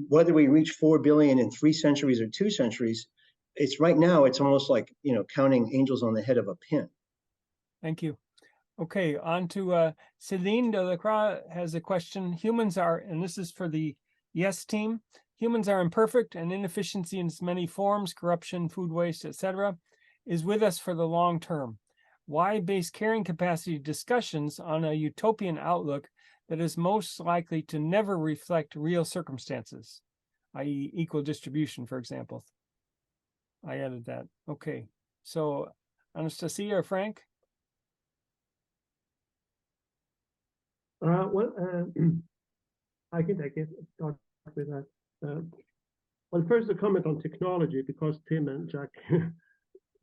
whether we reach 4 billion in 3 centuries or 2 centuries, it's right now, it's almost like, counting angels on the head of a pin. Thank you. Okay, on to Celine Delacroix has a question. Humans are, and this is for the Yes team, humans are imperfect, and inefficiency in its many forms, corruption, food waste, etc., is with us for the long term. Why base carrying capacity discussions on a utopian outlook that is most likely to never reflect real circumstances, i.e. equal distribution, for example? I added that. Okay, so Anastasia or Frank? I can start with that. Well, first a comment on technology, because Tim and Jack,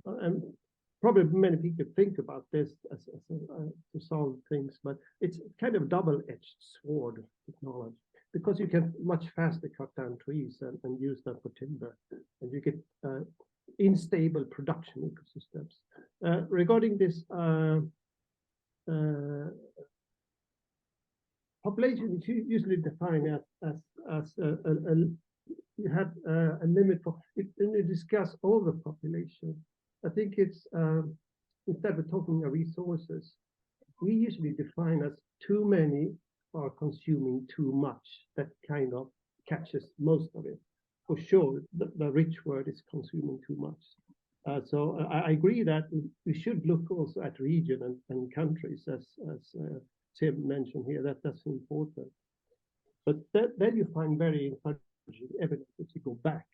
and probably many people think about this as to solve things, but it's kind of double-edged sword technology, because you can much faster cut down trees and use them for timber, and you get unstable production ecosystems. Regarding this population is usually defined as you have a limit for it. When you discuss overpopulation, I think it's instead of talking of resources, we usually define as too many are consuming too much. That kind of catches most of it. For sure, the rich world is consuming too much. So I agree that we should look also at region and countries, as Tim mentioned here. That's important. But then you find very encouraging evidence if you go back,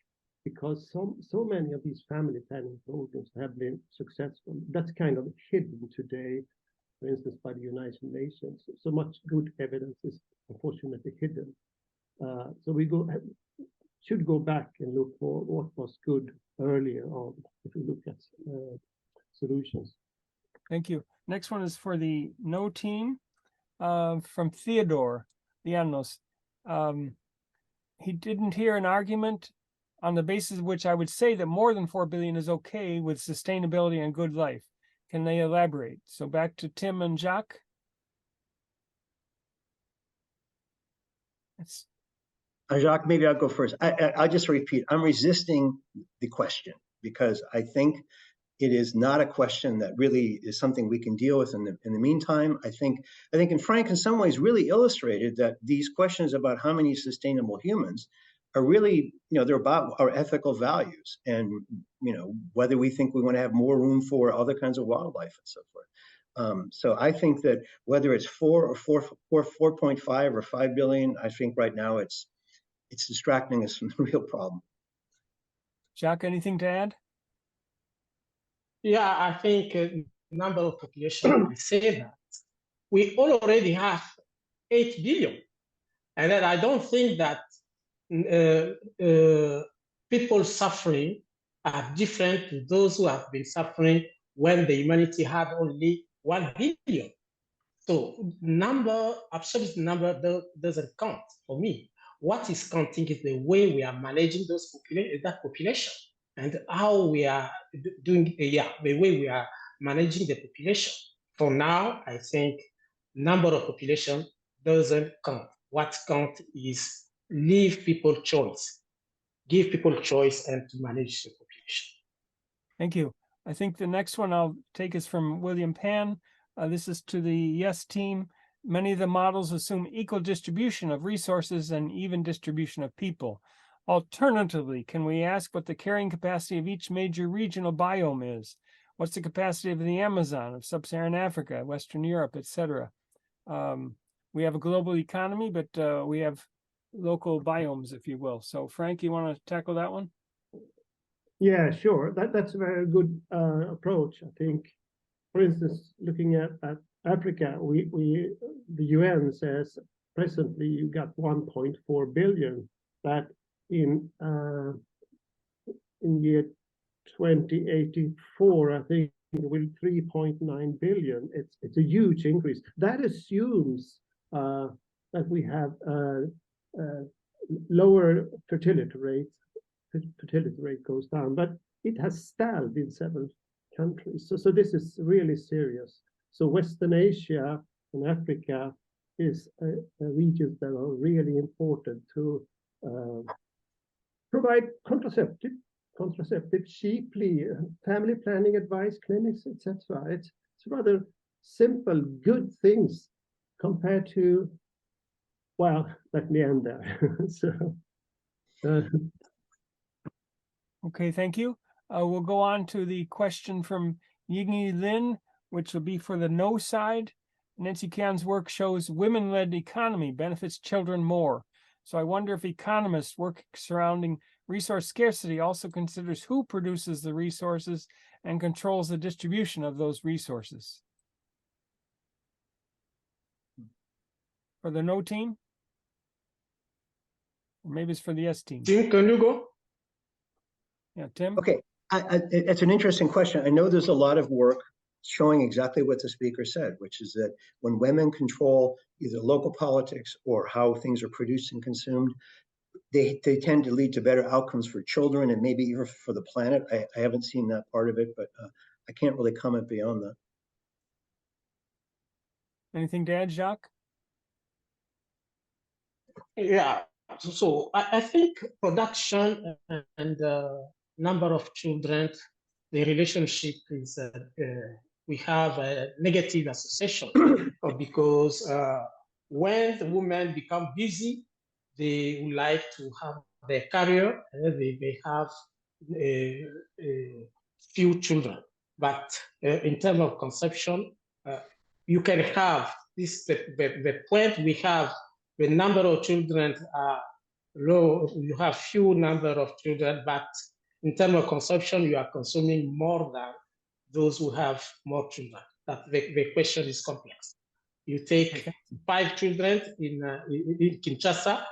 because so many of these family planning programs have been successful. That's kind of hidden today, for instance, by the United Nations. So much good evidence is unfortunately hidden. So we should go back and look for what was good earlier on if we look at solutions. Thank you. Next one is for the no team, from Theodore Lianos. He didn't hear an argument on the basis of which I would say that more than 4 billion is okay with sustainability and good life. Can they elaborate? So back to Tim and Jacques. Jacques, maybe I'll go first. I'll just repeat, I'm resisting the question because I think it is not a question that really is something we can deal with in the meantime. I think and Frank in some ways really illustrated that these questions about how many sustainable humans are really, they're about our ethical values and, whether we think we want to have more room for other kinds of wildlife and so forth. So I think that whether it's 4 or 4.5 or 5 billion, I think right now it's distracting us from the real problem. Jacques, anything to add? Yeah, I think number of population I say that we already have 8 billion, and that I don't think that people suffering are different to those who have been suffering when the humanity had only 1 billion. So absolute number doesn't count for me. What is counting is the way we are managing that population and how we are doing, the way we are managing the population. For now, I think number of population doesn't count. What counts is leave people choice, give people choice and to manage the population. Thank you. I think the next one I'll take is from William Pan. This is to the yes team. Many of the models assume equal distribution of resources and even distribution of people. Alternatively, can we ask what the carrying capacity of each major regional biome is? What's the capacity of the Amazon, of Sub-Saharan Africa, Western Europe, etc.? We have a global economy, but we have local biomes, if you will. So Frank, you want to tackle that one? Yeah, sure. That's a very good approach, I think. For instance, looking at Africa, the UN says presently you got 1.4 billion, but in year 2084, I think it will 3.9 billion. It's a huge increase. That assumes that we have lower fertility rates. Fertility rate goes down, but it has stalled in several countries. So this is really serious. So Western Asia and Africa is a region that are really important to provide contraceptive cheaply, family planning advice clinics, etc. It's rather simple, good things compared to, well, let me end there. Okay, thank you. We'll go on to the question from Yingyi Lin, which will be for the no side. Nancy Kian's work shows women-led economy benefits children more. So I wonder if economists work surrounding resource scarcity also considers who produces the resources and controls the distribution of those resources. For the no team? Or maybe it's for the yes team. Tim, can you go? Yeah, Tim? Okay, it's an interesting question. I know there's a lot of work showing exactly what the speaker said, which is that when women control either local politics or how things are produced and consumed, they tend to lead to better outcomes for children and maybe even for the planet. I haven't seen that part of it, but I can't really comment beyond that. Anything to add, Jacques? Yeah, so I think production and number of children, the relationship is we have a negative association because when the women become busy, they would like to have their career and they have few children. But in terms of conception, you can have this, the point we have, the number of children are low, you have few number of children, but in terms of consumption, you are consuming more than those who have more children. That the question is complex. You take 5 children in Kinshasa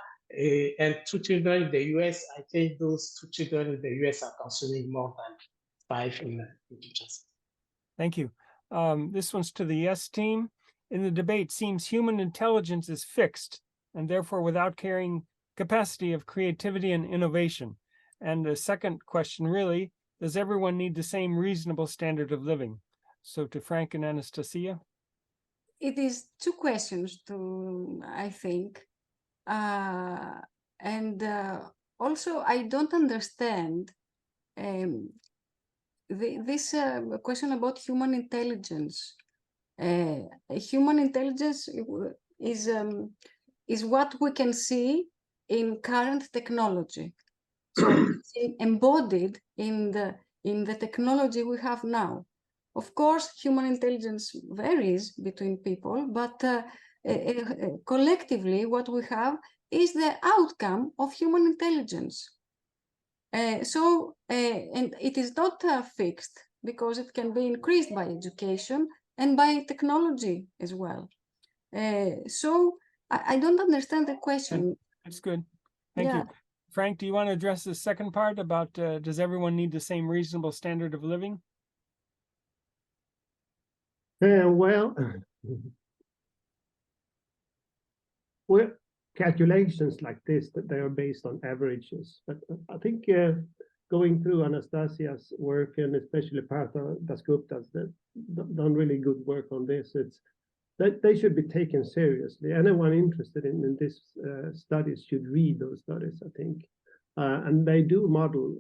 and 2 children in the US. I think those 2 children in the US are consuming more than 5 in Kinshasa. Thank you. This one's to the yes team. In the debate, seems human intelligence is fixed and therefore without carrying capacity of creativity and innovation. And the second question really, does everyone need the same reasonable standard of living? So to Frank and Anastasia. It is two questions I think. Also, I don't understand this question about human intelligence. Human intelligence is what we can see in current technology. So it's embodied in the technology we have now. Of course, human intelligence varies between people, but collectively, what we have is the outcome of human intelligence. And it is not fixed because it can be increased by education and by technology as well. So I don't understand the question. That's good. Thank you. Frank, do you want to address the second part about does everyone need the same reasonable standard of living? Well, calculations like this, that they are based on averages. But I think going through Anastasia's work, and especially Partha Dasgupta's, that done really good work on this, it's that they should be taken seriously. Anyone interested in this studies should read those studies, I think. And they do model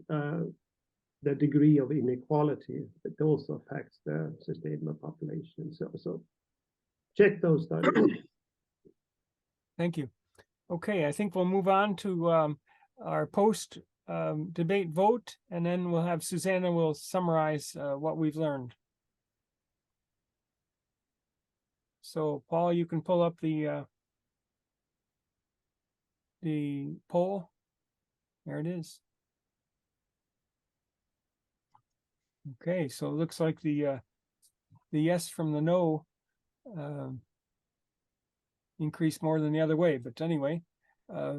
the degree of inequality that also affects the sustainable population. So check those studies. Thank you. Okay, I think we'll move on to our post debate vote, and then we'll have Suzana will summarize what we've learned. So Paul, you can pull up the poll. There it is. Okay, so it looks like the yes from the no increased more than the other way, but anyway,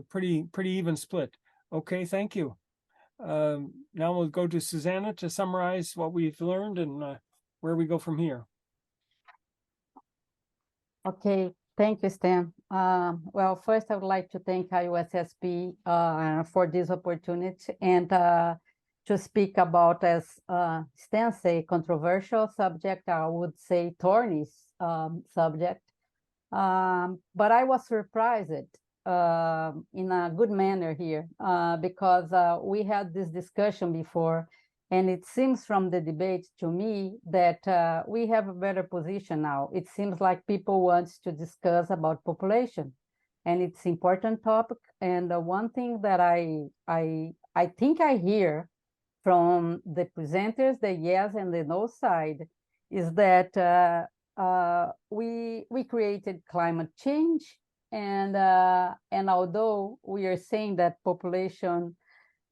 pretty even split. Okay, thank you. Now we'll go to Suzana to summarize what we've learned and where we go from here. Okay, thank you, Stan. Well, first I would like to thank IUSSP for this opportunity and to speak about, as Stan say, controversial subject, I would say thorny subject. But I was surprised in a good manner here because we had this discussion before, and it seems from the debate to me that we have a better position now. It seems like people want to discuss about population, and it's an important topic. And one thing that I think I hear from the presenters, the yes and the no side, is that we created climate change, and although we are saying that population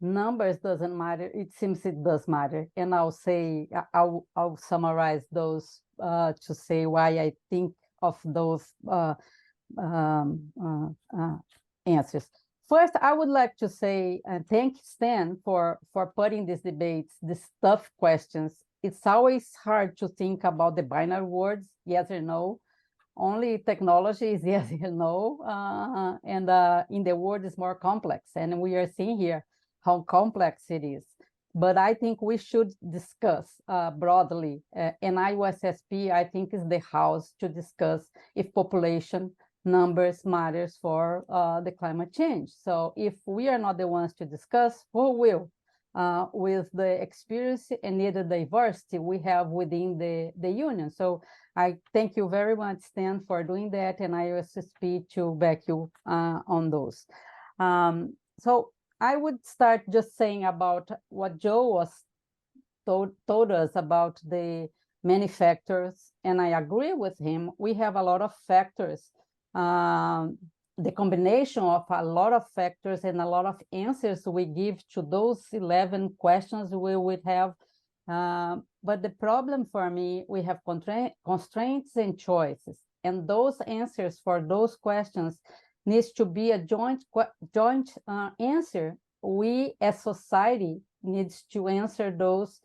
numbers doesn't matter, it seems it does matter. And I'll summarize those to say why I think of those answers. First, I would like to say thank Stan for putting these debates, these tough questions. It's always hard to think about the binary words, yes or no. Only technology is yes or no, and in the world is more complex. And we are seeing here how complex it is. But I think we should discuss broadly. And IUSSP, I think, is the house to discuss if population numbers matters for the climate change. So if we are not the ones to discuss, who will? With the experience and the diversity we have within the union. So I thank you very much, Stan, for doing that, and IUSSP to back you on those. So I would start just saying about what Joe was told us about the many factors, and I agree with him. We have a lot of factors. The combination of a lot of factors and a lot of answers we give to those 11 questions we would have. But the problem for me, we have constraints and choices. And those answers for those questions needs to be a joint answer. We as society needs to answer those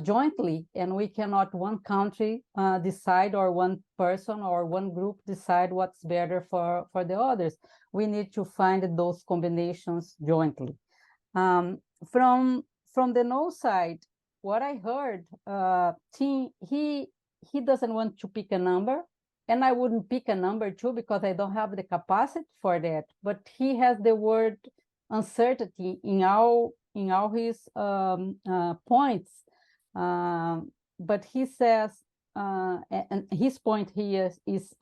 jointly, and we cannot one country decide, or one person or one group decide what's better for the others. We need to find those combinations jointly. From the no side, what I heard, Tim, he doesn't want to pick a number, and I wouldn't pick a number too, because I don't have the capacity for that. But he has the word uncertainty in all his points. But he says, and his point here is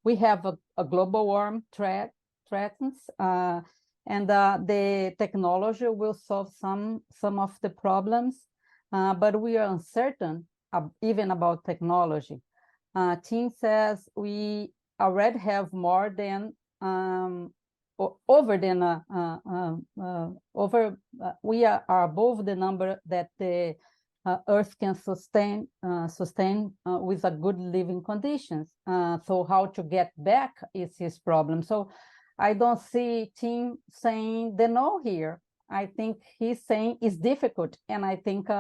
we have a global warming threatens, and the technology will solve some of the problems, but we are uncertain even about technology. Tim says we already have more than we are above the number that the Earth can sustain with a good living conditions. So how to get back is his problem. So I don't see Tim saying the no here. I think he's saying it's difficult, and I think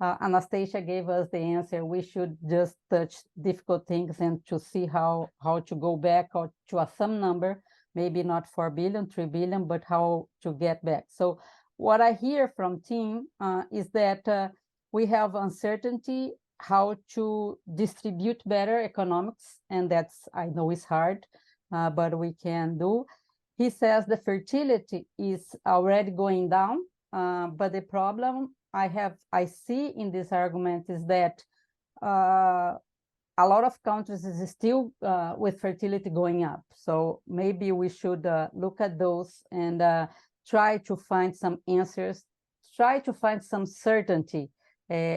Anastasia gave us the answer. We should just touch difficult things and to see how to go back, or to some number, maybe not 4 billion, 3 billion, but how to get back. So what I hear from Tim is that we have uncertainty how to distribute better economics, and that's, I know it's hard, but we can do. He says the fertility is already going down, but the problem I see in this argument is that a lot of countries is still with fertility going up. So maybe we should look at those and try to find some answers, try to find some certainty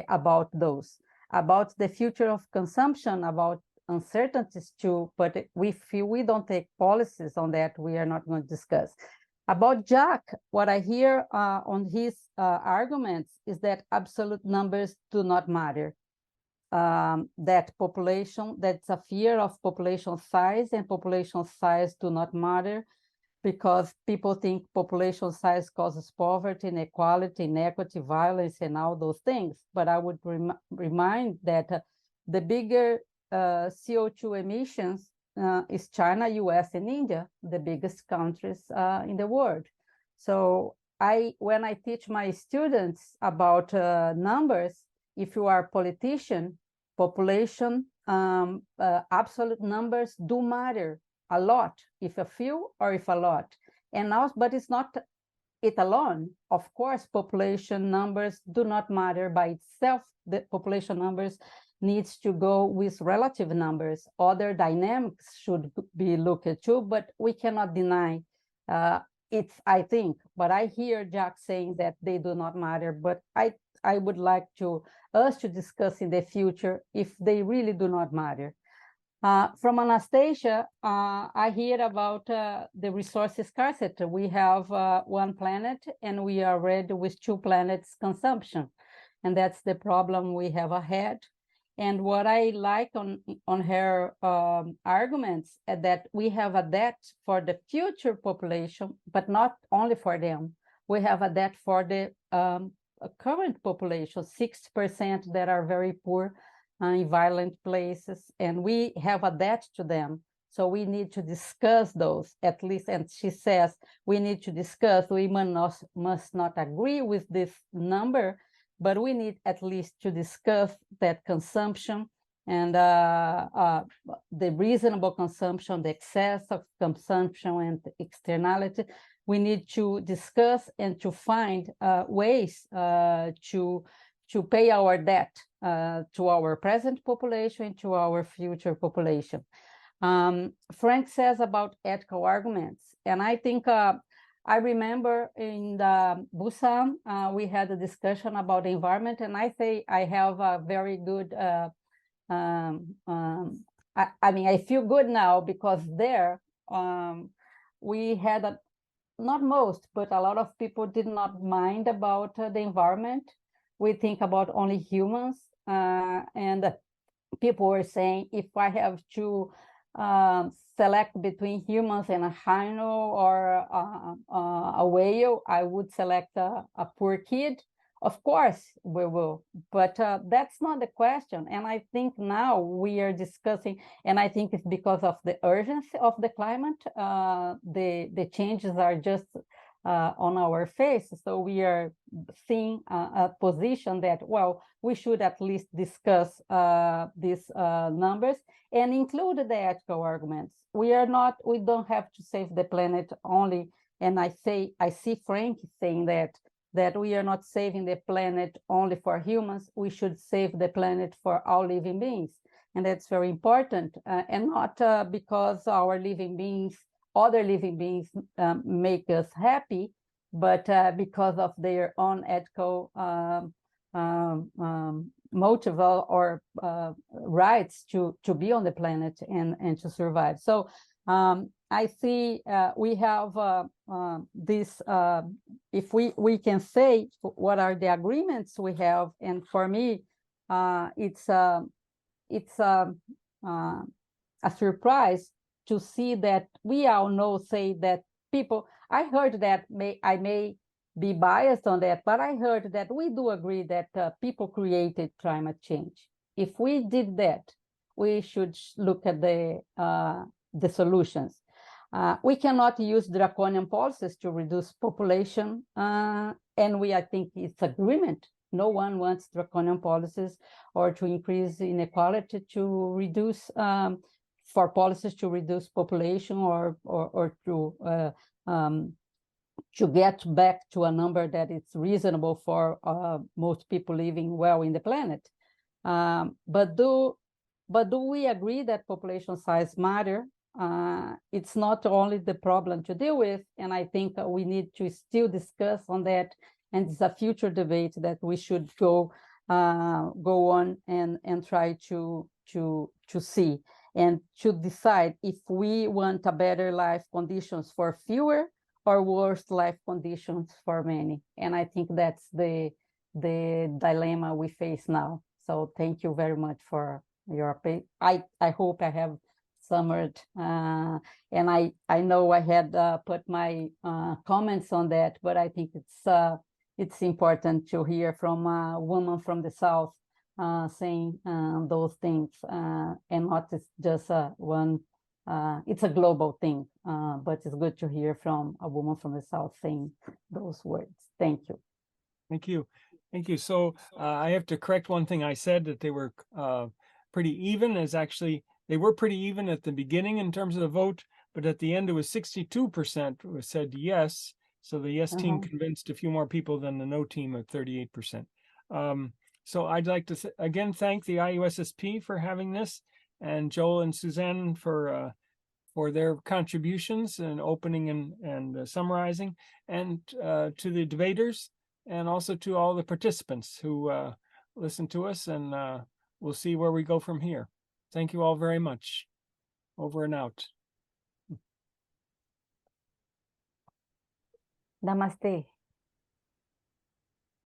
about those, about the future of consumption, about uncertainties too, but we feel we don't take policies on that, we are not going to discuss. About Jacques, what I hear on his arguments is that absolute numbers do not matter. That that's a fear of population size, and population size do not matter because people think population size causes poverty, inequality, inequity, violence, and all those things. But I would remind that the bigger CO2 emissions is China, US, and India, the biggest countries in the world. So when I teach my students about numbers, if you are a politician, population, absolute numbers do matter a lot, if a few or if a lot. And now, but it's not it alone. Of course, population numbers do not matter by itself. The population numbers needs to go with relative numbers. Other dynamics should be looked at too, but we cannot deny it, I think. But I hear Jacques saying that they do not matter, but I would like us to discuss in the future if they really do not matter. From Anastasia, I hear about the resource scarcity. We have one planet and we are already with 2 planets consumption. And that's the problem we have ahead. And what I like on her arguments is that we have a debt for the future population, but not only for them. We have a debt for the current population, 60% that are very poor in violent places, and we have a debt to them. So we need to discuss those, at least, and she says we need to discuss, we must not agree with this number, but we need at least to discuss that consumption and the reasonable consumption, the excess of consumption and externality. We need to discuss and to find ways to pay our debt to our present population, to our future population. Frank says about ethical arguments, and I think I remember in Busan, we had a discussion about the environment, and I say I have a very good, I mean, I feel good now because there we had not most, but a lot of people did not mind about the environment. We think about only humans, and people were saying, if I have to select between humans and a rhino or a whale, I would select a poor kid Of course we will, but that's not the question. And I think now we are discussing, and I think it's because of the urgency of the climate, the changes are just on our face. So we are seeing a position that, well, we should at least discuss these numbers and include the ethical arguments. We don't have to save the planet only. And I see Frank saying that we are not saving the planet only for humans. We should save the planet for all living beings. And that's very important, and not because other living beings make us happy, but because of their own ethical motive or rights to be on the planet and to survive. So I see we have this, if we can say what are the agreements we have, and for me, it's a surprise to see that we all say that people, I heard that, I may be biased on that, but I heard that we do agree that people created climate change. If we did that, we should look at the solutions. We cannot use draconian policies to reduce population, and I think it's agreement. No one wants draconian policies or to increase inequality to reduce, for policies to reduce population or to get back to a number that is reasonable for most people living well in the planet. But do we agree that population size matter? It's not only the problem to deal with, and I think we need to still discuss on that, and it's a future debate that we should go on and try to see and to decide if we want a better life conditions for fewer or worse life conditions for many. And I think that's the dilemma we face now. So thank you very much for your I hope I have summarized, and I know I had put my comments on that, but I think it's important to hear from a woman from the South saying those things, and not just one. It's a global thing, but it's good to hear from a woman from the South saying those words. Thank you. Thank you. Thank you. So I have to correct one thing I said, that they were pretty even. Is actually, they were pretty even at the beginning in terms of the vote, but at the end it was 62% said yes. So the yes team convinced a few more people than the no team at 38%. So I'd like to again thank the IUSSP for having this, and Joel and Suzanne for their contributions and opening and summarizing, and to the debaters, and also to all the participants who listen to us, and we'll see where we go from here. Thank you all very much. Over and out. Namaste.